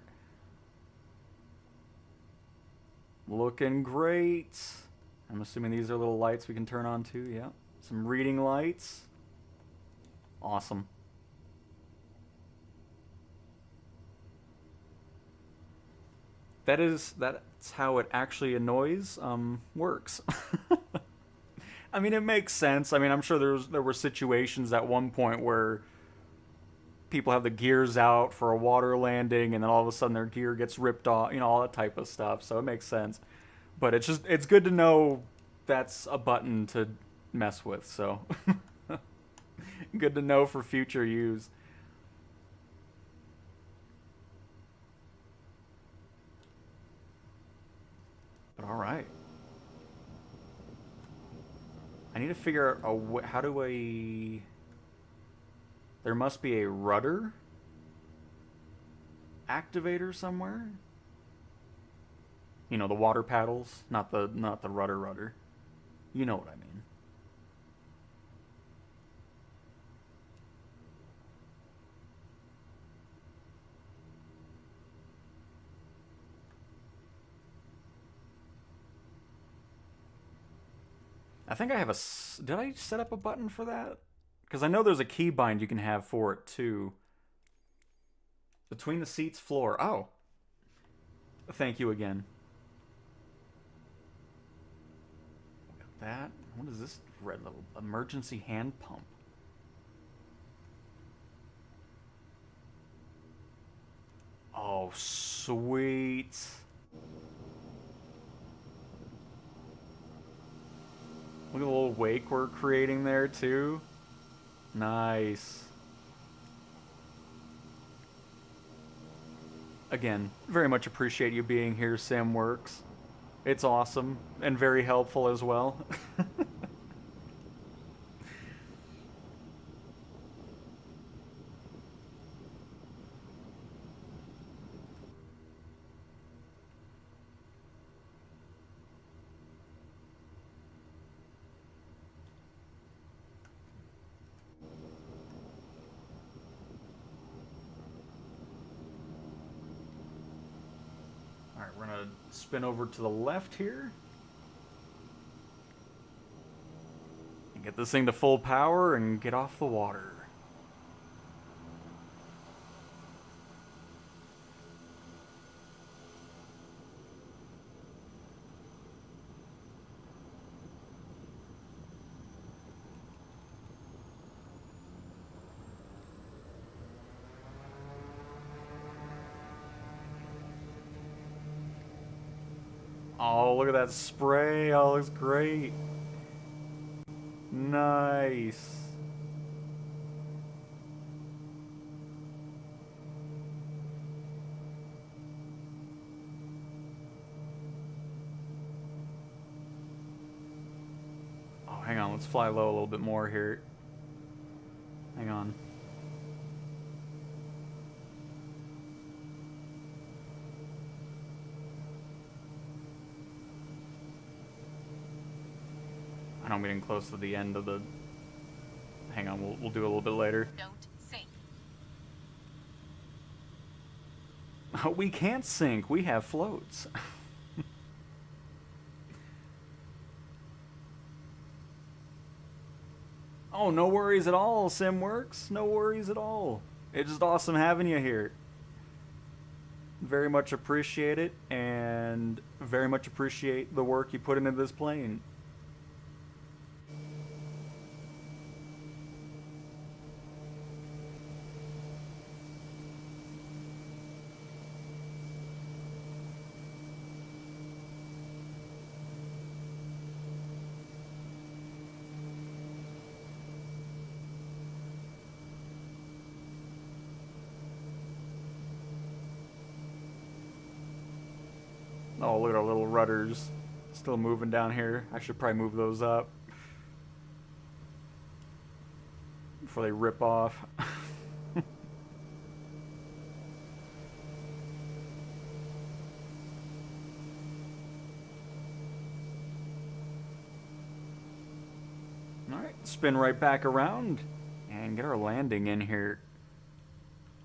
Looking great. I'm assuming these are little lights we can turn on too. Yeah. Some reading lights. Awesome. That's how it actually annoys works. I mean, it makes sense. I mean, I'm sure there were situations at one point where people have the gears out for a water landing, and then all of a sudden their gear gets ripped off, you know, all that type of stuff. So it makes sense. But it's good to know that's a button to mess with. So good to know for future use. But all right. I need to figure out how do I... There must be a rudder activator somewhere. You know, the water paddles, not the rudder. You know what I mean. I think I have a... Did I set up a button for that? Because I know there's a keybind you can have for it, too. Between the seats, floor. Oh. Thank you again. Got that. What is this red level? Emergency hand pump. Oh, sweet. Look at the little wake we're creating there, too. Nice. Again, very much appreciate you being here, SimWorks. It's awesome and very helpful as well. We're going to spin over to the left here. And get this thing to full power and get off the water. Oh, look at that spray. Oh, it looks great. Nice. Oh, hang on. Let's fly low a little bit more here. Hang on. I know I'm getting close to the end of the... Hang on, we'll do a little bit later. Don't sink. We can't sink. We have floats. Oh, no worries at all, SimWorks. No worries at all. It's just awesome having you here. Very much appreciate it, and very much appreciate the work you put into this plane. Oh, look at our little rudders. Still moving down here. I should probably move those up before they rip off. Alright, spin right back around and get our landing in here.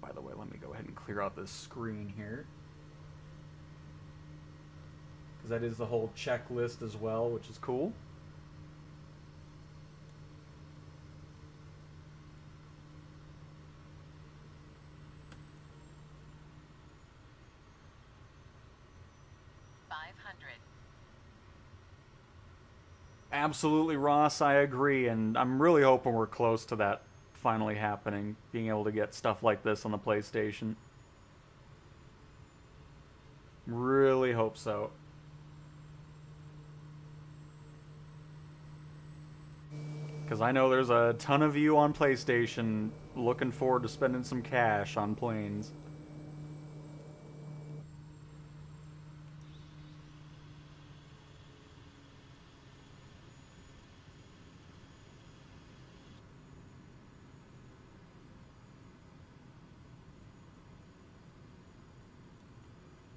By the way, let me go ahead and clear out this screen here, because that is the whole checklist as well, which is cool. Absolutely, Ross, I agree, and I'm really hoping we're close to that finally happening, being able to get stuff like this on the PlayStation. Really hope so. Because I know there's a ton of you on PlayStation looking forward to spending some cash on planes.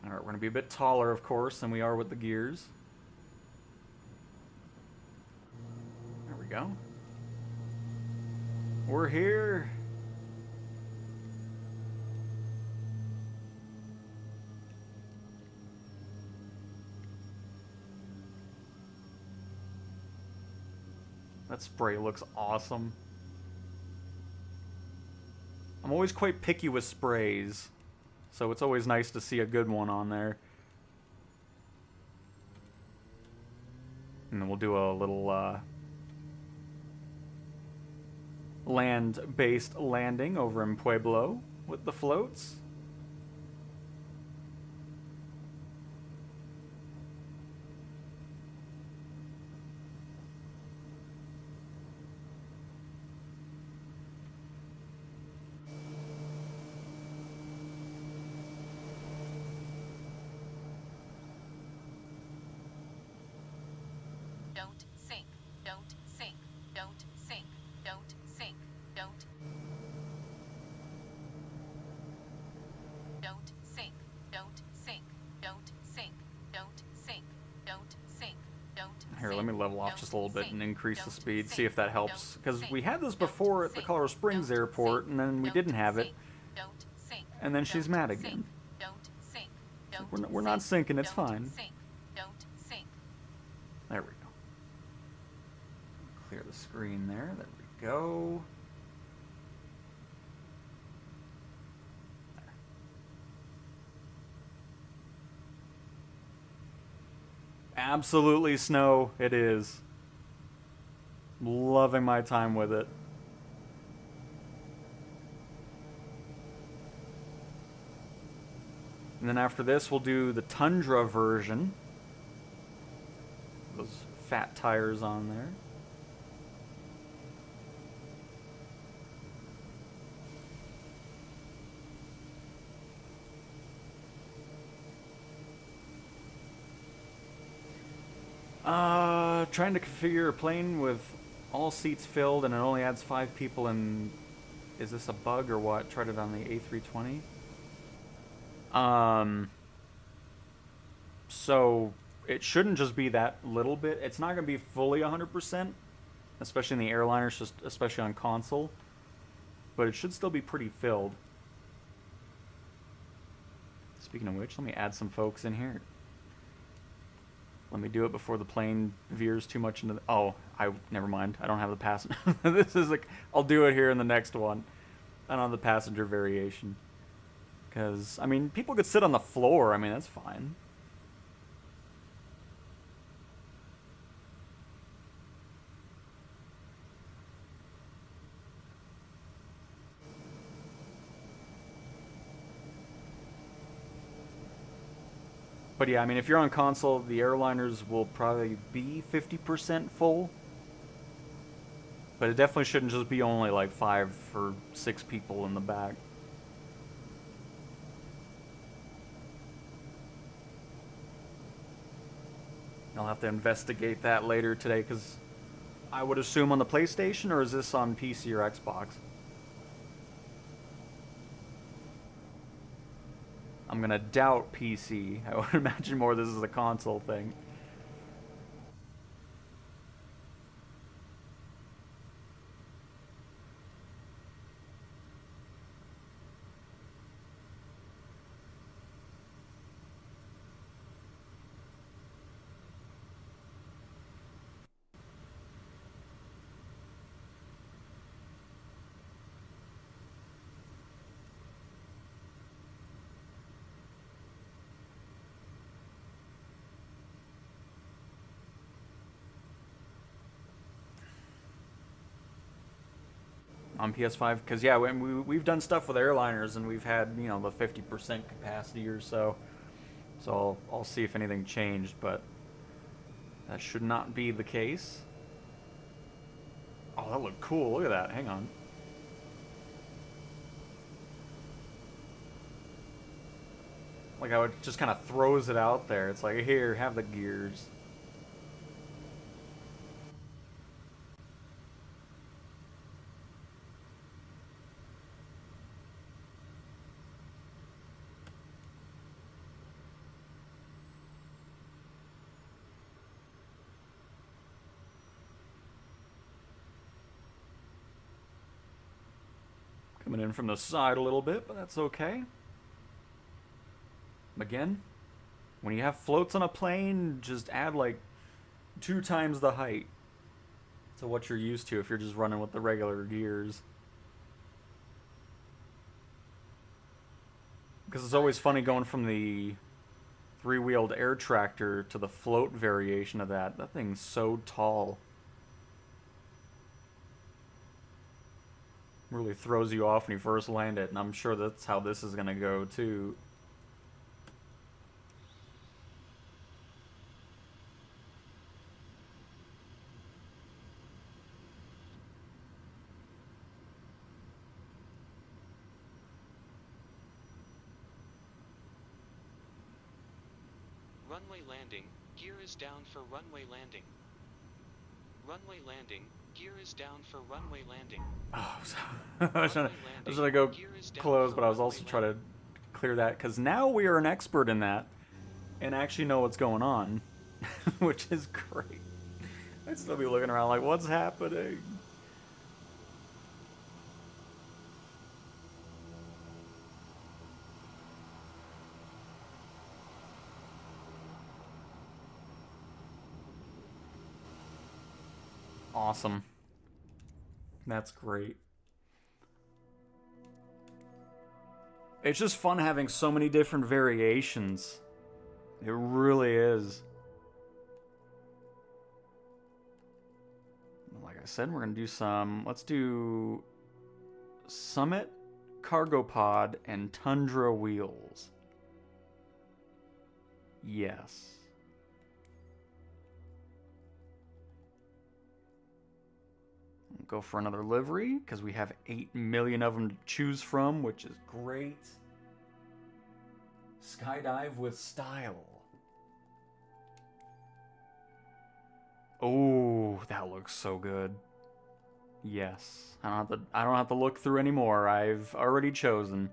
Alright, we're going to be a bit taller, of course, than we are with the gears. There we go. We're here. That spray looks awesome. I'm always quite picky with sprays, so it's always nice to see a good one on there. And then we'll do a little land-based landing over in Pueblo with the floats. Don't sink. Don't sink. Don't sink. Don't sink. Don't. Don't sink. Don't sink. Don't sink. Don't sink. Don't sink. Don't. Here, let me level off just a little bit and increase the speed, see if that helps. Because we had this before at the Colorado Springs airport, and then we didn't have it. And then she's mad again. We're not sinking, it's fine. There we go. Clear the screen there. There we go. There. Absolutely snow, it is. Loving my time with it. And then after this, we'll do the Tundra version, Those fat tires on there. Trying to configure a plane with all seats filled and it only adds 5 people in. Is this a bug or what? Tried it on the A320. So it shouldn't just be that little bit. It's not going to be fully 100%, especially in the airliners, just especially on console. But it should still be pretty filled. Speaking of which, let me add some folks in here. Let me do it before the plane veers too much into the... Oh, never mind. I don't have the passenger. This is like... I'll do it here in the next one. I don't have the passenger variation. Because, I mean, people could sit on the floor. I mean, that's fine. But yeah, I mean, if you're on console, the airliners will probably be 50% full. But it definitely shouldn't just be only like 5 or 6 people in the back. I'll have to investigate that later today, because I would assume on the PlayStation, or is this on PC or Xbox? I'm gonna doubt PC. I would imagine more this is a console thing. On PS5, because yeah, we've done stuff with airliners and we've had, you know, the 50% capacity or so. So I'll see if anything changed, but that should not be the case. Oh, that looked cool. Look at that. Hang on. Like how it just kind of throws it out there. It's like, here, have the gears. Coming in from the side a little bit, but that's okay. Again, when you have floats on a plane, just add like 2 times the height to what you're used to if you're just running with the regular gears. Because it's always funny going from the 3-wheeled air tractor to the float variation of that. That thing's so tall. Really throws you off when you first land it, and I'm sure that's how this is gonna go too. Runway landing, gear is down for runway landing. Runway landing, gear is down for runway landing. Oh, I was gonna go close, but I was also trying to clear that, because now we are an expert in that and actually know what's going on, which is great. I'd still be looking around like, what's happening? Awesome. That's great. It's just fun having so many different variations. It really is. Like I said, we're going to do some... Let's do Summit, Cargo Pod, and Tundra Wheels. Yes. Go for another livery, because we have 8 million of them to choose from, which is great. Skydive with style. Oh, that looks so good. Yes. I don't have to look through anymore. I've already chosen.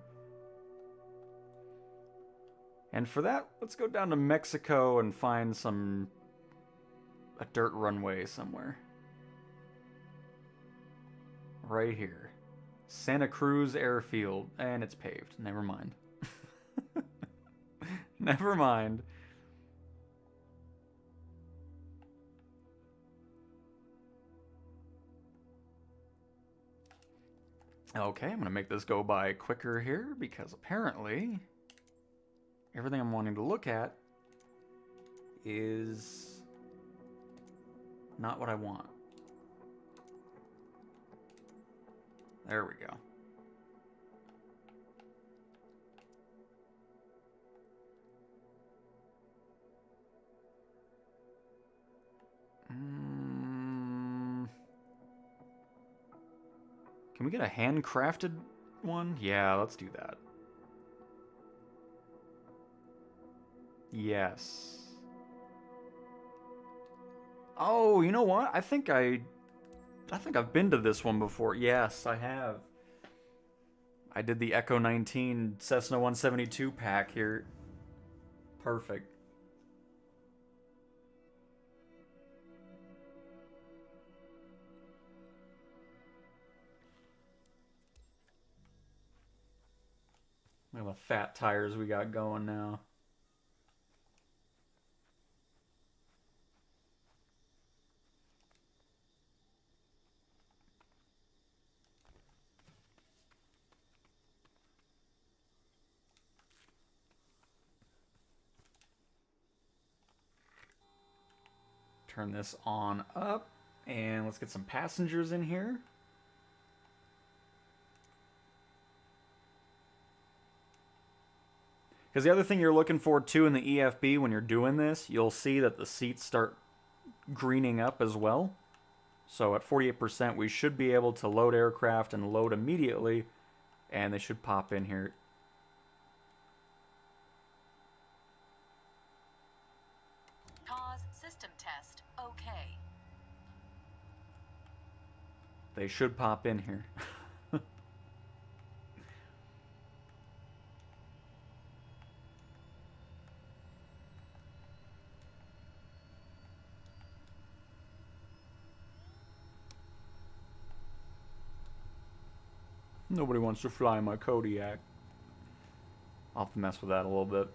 And for that, let's go down to Mexico and find a dirt runway somewhere. Right here. Santa Cruz Airfield. And it's paved. Never mind. Never mind. Okay, I'm going to make this go by quicker here because apparently everything I'm wanting to look at is not what I want. There we go. Can we get a handcrafted one? Yeah, let's do that. Yes. Oh, you know what? I think I've been to this one before. Yes, I have. I did the Echo 19 Cessna 172 pack here. Perfect. Look at the fat tires we got going now. Turn this on up, and let's get some passengers in here. Because the other thing you're looking for too in the EFB when you're doing this, you'll see that the seats start greening up as well. So at 48%, we should be able to load aircraft and load immediately, and they should pop in here. Pause system test. Okay. They should pop in here. Nobody wants to fly my Kodiak. I'll have to mess with that a little bit.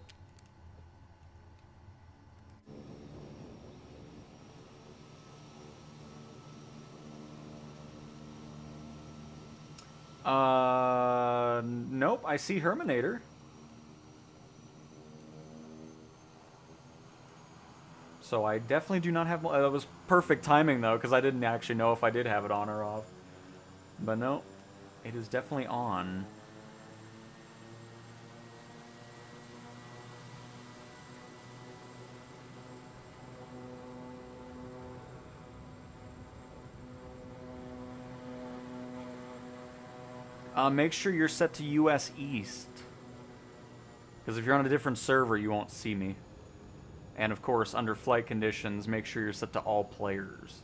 Nope, I see Herminator. So I definitely do not have... That was perfect timing, though, because I didn't actually know if I did have it on or off. But no, it is definitely on. Make sure you're set to US East. Because if you're on a different server, you won't see me. And of course, under flight conditions, make sure you're set to all players.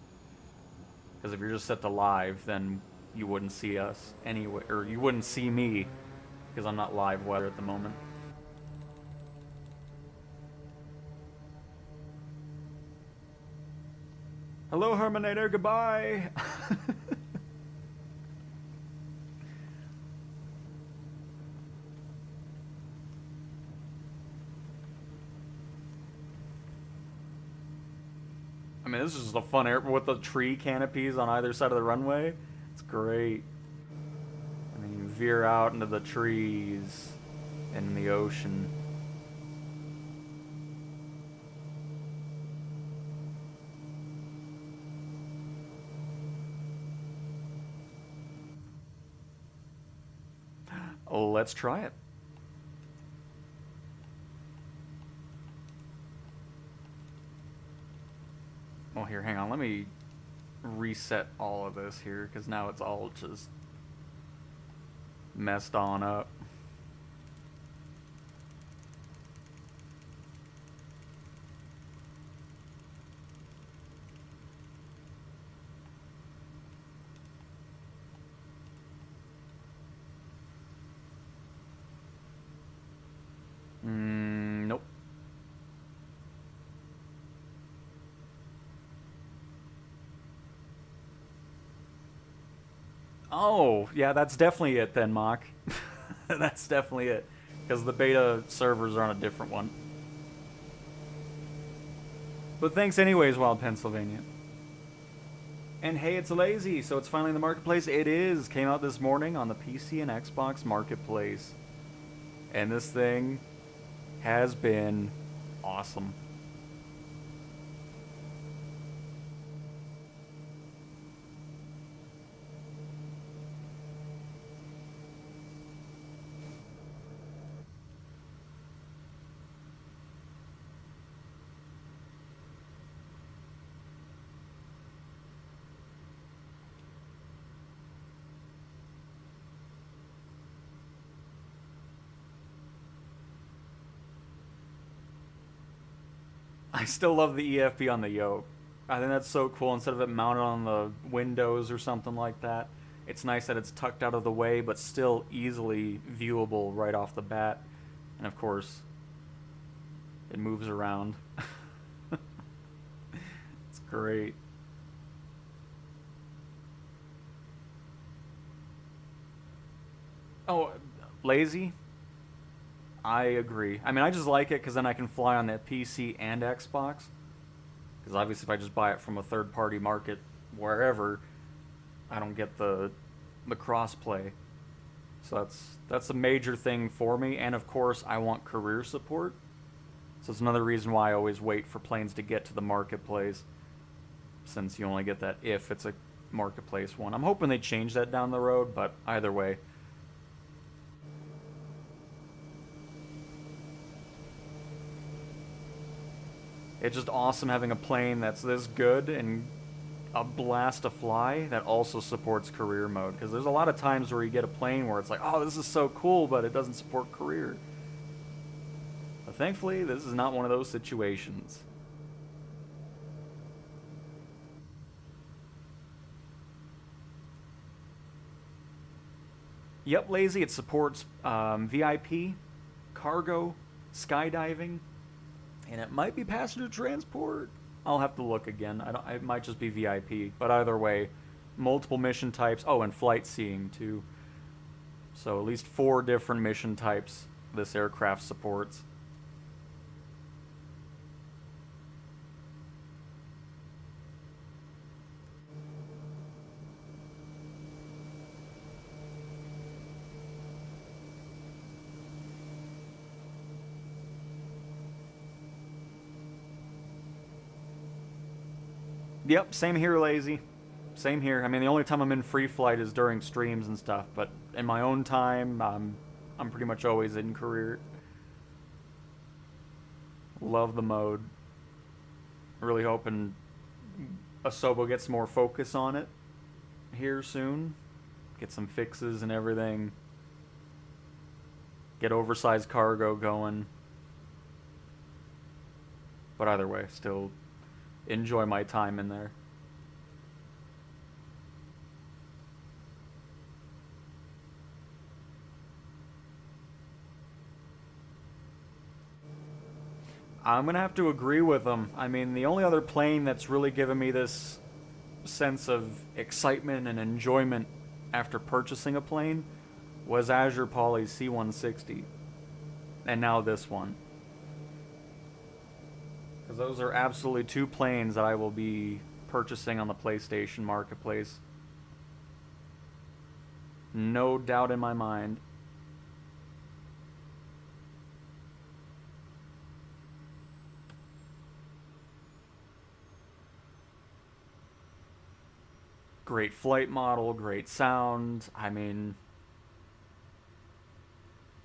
Because if you're just set to live, then you wouldn't see us anyway, or you wouldn't see me, because I'm not live weather at the moment. Hello, Herminator, goodbye! I mean, this is just a fun airport with the tree canopies on either side of the runway. It's great. And then you veer out into the trees and in the ocean. Oh, let's try it. Oh, here, hang on. Let me reset all of this here, because now it's all just messed on up. Nope. Oh, yeah, that's definitely it then, Mock. That's definitely it. Because the beta servers are on a different one. But thanks anyways, Wild Pennsylvania. And hey, it's Lazy, so it's finally in the marketplace. It is. Came out this morning on the PC and Xbox marketplace. And this thing has been awesome. I still love the EFB on the yoke. I think that's so cool. Instead of it mounted on the windows or something like that, it's nice that it's tucked out of the way, but still easily viewable right off the bat. And of course, it moves around. It's great. Oh, Lazy? I agree. I mean, I just like it because then I can fly on that PC and Xbox. Because obviously if I just buy it from a third-party market wherever, I don't get the cross-play. So that's a major thing for me. And of course, I want career support. So it's another reason why I always wait for planes to get to the marketplace, since you only get that if it's a marketplace one. I'm hoping they change that down the road, but either way. It's just awesome having a plane that's this good and a blast to fly that also supports career mode. Because there's a lot of times where you get a plane where it's like, oh, this is so cool, but it doesn't support career. But thankfully, this is not one of those situations. Yep, Lazy, it supports VIP, cargo, skydiving, and it might be passenger transport. I'll have to look again. It might just be VIP. But either way, multiple mission types. Oh, and flight seeing, too. So at least 4 different mission types this aircraft supports. Yep, same here, Lazy. Same here. I mean, the only time I'm in free flight is during streams and stuff, but in my own time, I'm pretty much always in career. Love the mode. Really hoping Asobo gets more focus on it here soon. Get some fixes and everything. Get oversized cargo going. But either way, still enjoy my time in there. I'm gonna have to agree with them. I mean, the only other plane that's really given me this sense of excitement and enjoyment after purchasing a plane was Azure Poly's C-160. And now this one. Because those are absolutely 2 planes that I will be purchasing on the PlayStation Marketplace. No doubt in my mind. Great flight model, great sound. I mean,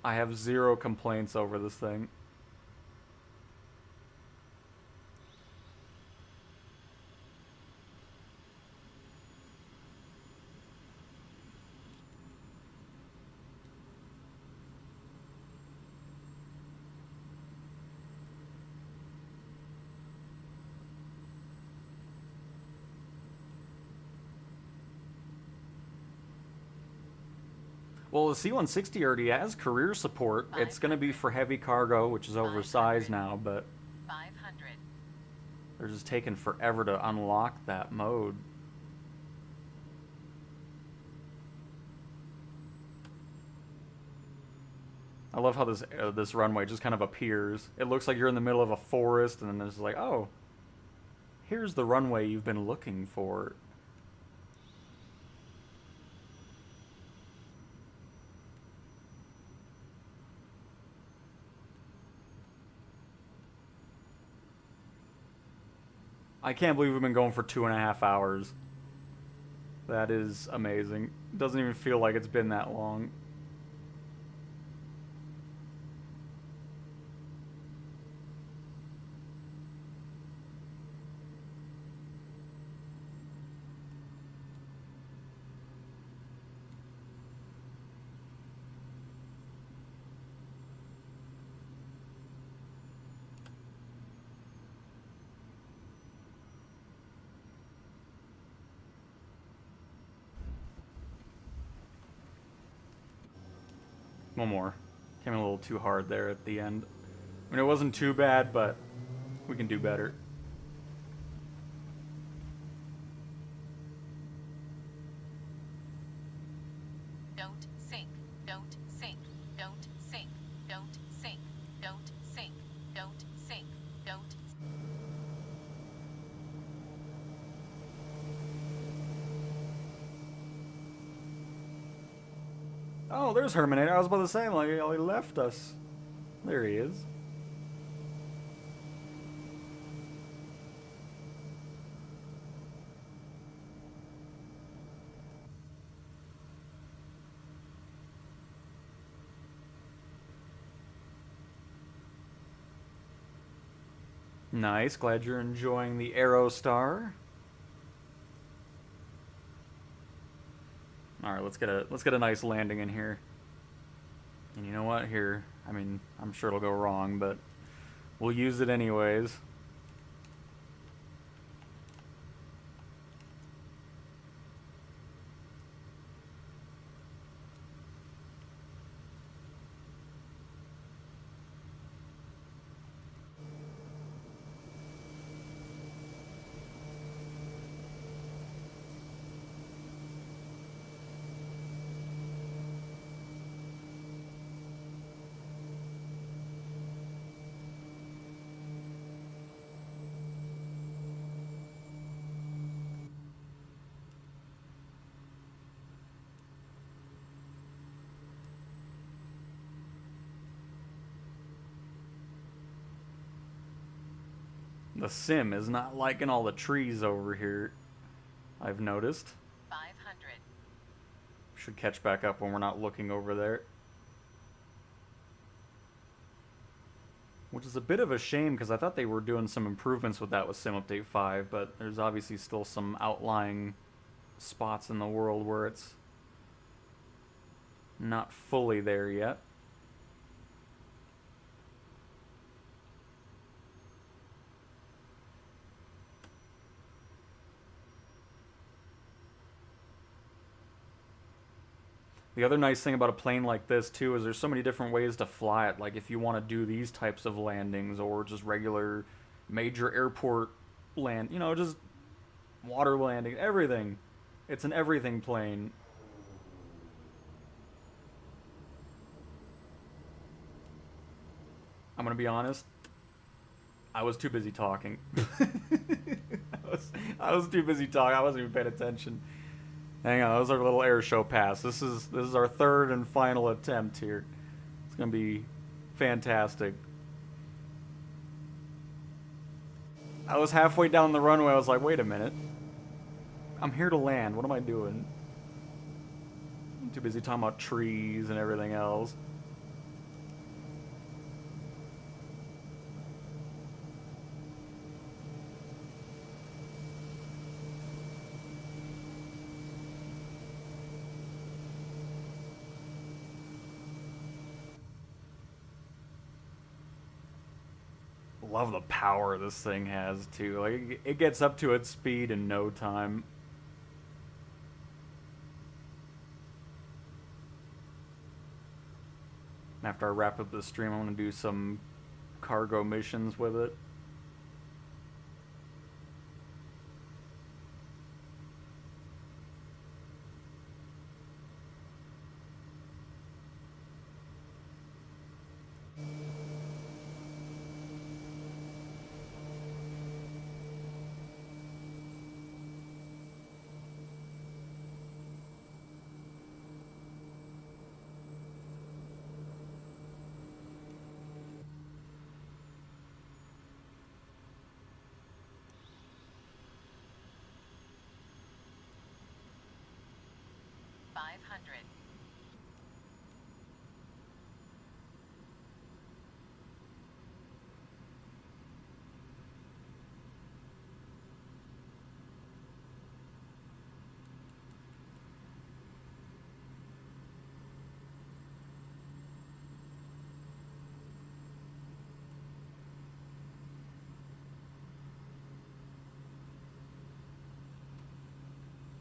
I have 0 complaints over this thing. Well, the C-160 already has career support. It's going to be for heavy cargo, which is oversized now, but 500. they're just taking forever to unlock that mode. I love how this runway just kind of appears. It looks like you're in the middle of a forest, and then it's like, oh, here's the runway you've been looking for. I can't believe we've been going for 2.5 hours. That is amazing. Doesn't even feel like it's been that long. One more. Came in a little too hard there at the end. I mean, it wasn't too bad, but we can do better. Don't sink. Don't sink. Don't sink. Don't sink. Don't sink. Don't sink. Don't. Oh, there's Herminator. I was about to say, like, he left us. There he is. Nice. Glad you're enjoying the Aerostar. All right, let's get a nice landing in here. And you know what? Here, I mean, I'm sure it'll go wrong, but we'll use it anyways. The sim is not liking all the trees over here, I've noticed. 500. Should catch back up when we're not looking over there. Which is a bit of a shame, because I thought they were doing some improvements with that with Sim Update 5, but there's obviously still some outlying spots in the world where it's not fully there yet. The other nice thing about a plane like this, too, is there's so many different ways to fly it. Like, if you want to do these types of landings, or just regular major airport land, you know, just water landing, everything. It's an everything plane. I'm going to be honest. I was too busy talking. I was too busy talking. I wasn't even paying attention. Hang on, that was our little air show pass. This is our third and final attempt here. It's gonna be fantastic. I was halfway down the runway. I was like, wait a minute. I'm here to land. What am I doing? I'm too busy talking about trees and everything else. Love the power this thing has too. Like, it gets up to its speed in no time. after I wrap up this stream, I want to do some cargo missions with it.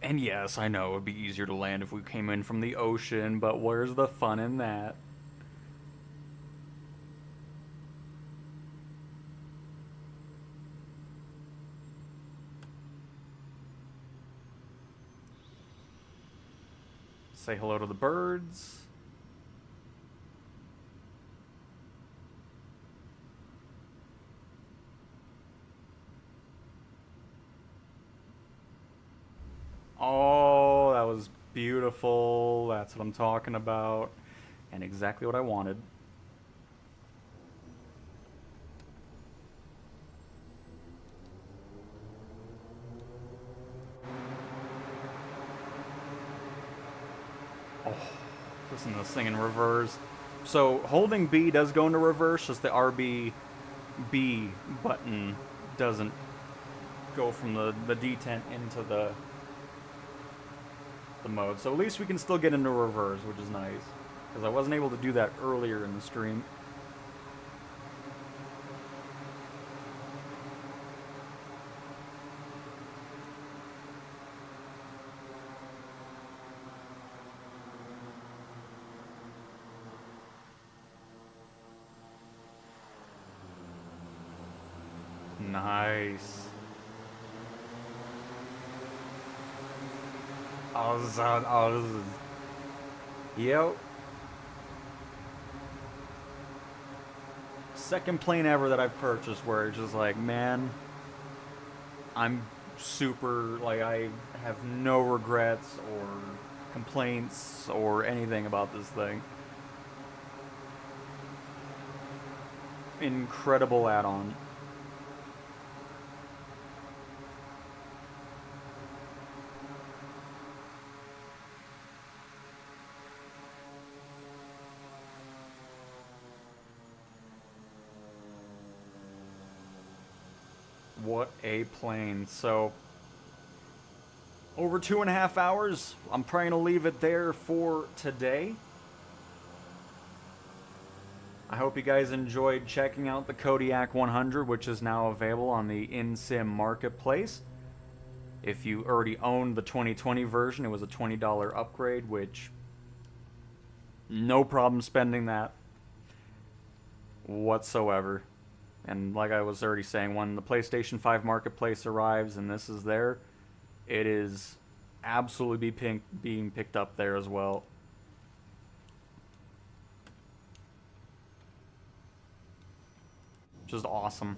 And yes, I know it would be easier to land if we came in from the ocean, but where's the fun in that? Say hello to the birds. Oh, that was beautiful. That's what I'm talking about. And exactly what I wanted. Oh, listen to this thing in reverse. So holding B does go into reverse, just the RB B button doesn't go from the detent into the mode. So at least we can still get into reverse, which is nice. Because I wasn't able to do that earlier in the stream. Nice. Oh, this is... Yep. Second plane ever that I've purchased where it's just like, man, I'm super, like, I have no regrets or complaints or anything about this thing. Incredible add-on. What a plane. So, over 2.5 hours. I'm probably going to leave it there for today. I hope you guys enjoyed checking out the Kodiak 100, which is now available on the InSim Marketplace. If you already owned the 2020 version, it was a $20 upgrade, which no problem spending that whatsoever. And like I was already saying, when the PlayStation 5 Marketplace arrives and this is there, it is absolutely being picked up there as well. Just awesome.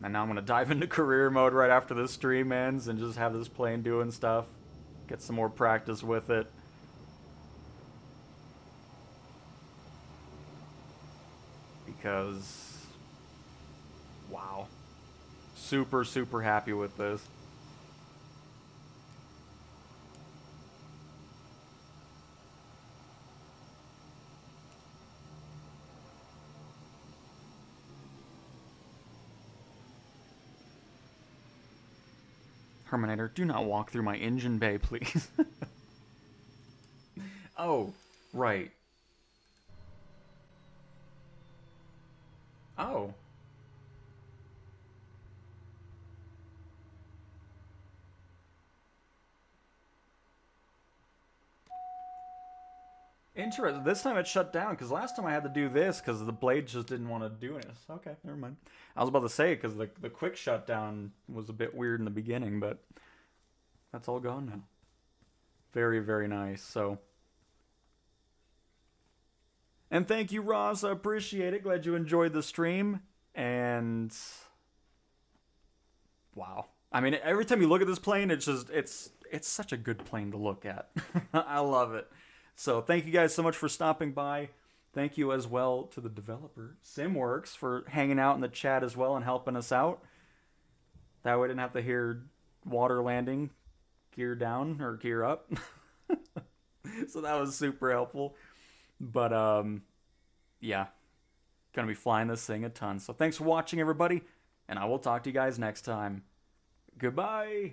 And now I'm going to dive into career mode right after this stream ends and just have this plane doing stuff. Get some more practice with it. Because, wow, super, super happy with this. Terminator, do not walk through my engine bay, please. Oh, right. Oh. Interesting. This time it shut down, because last time I had to do this because the blade just didn't want to do it. Okay, never mind. I was about to say, because the quick shutdown was a bit weird in the beginning, but that's all gone now. Very, very nice. So, and thank you, Ross. I appreciate it. Glad you enjoyed the stream. And wow. I mean, every time you look at this plane, it's just, it's such a good plane to look at. I love it. So thank you guys so much for stopping by. Thank you as well to the developer, SimWorks, for hanging out in the chat as well and helping us out. That way I didn't have to hear water landing, gear down, or gear up. So that was super helpful. But, yeah. Gonna be flying this thing a ton. So thanks for watching, everybody. And I will talk to you guys next time. Goodbye.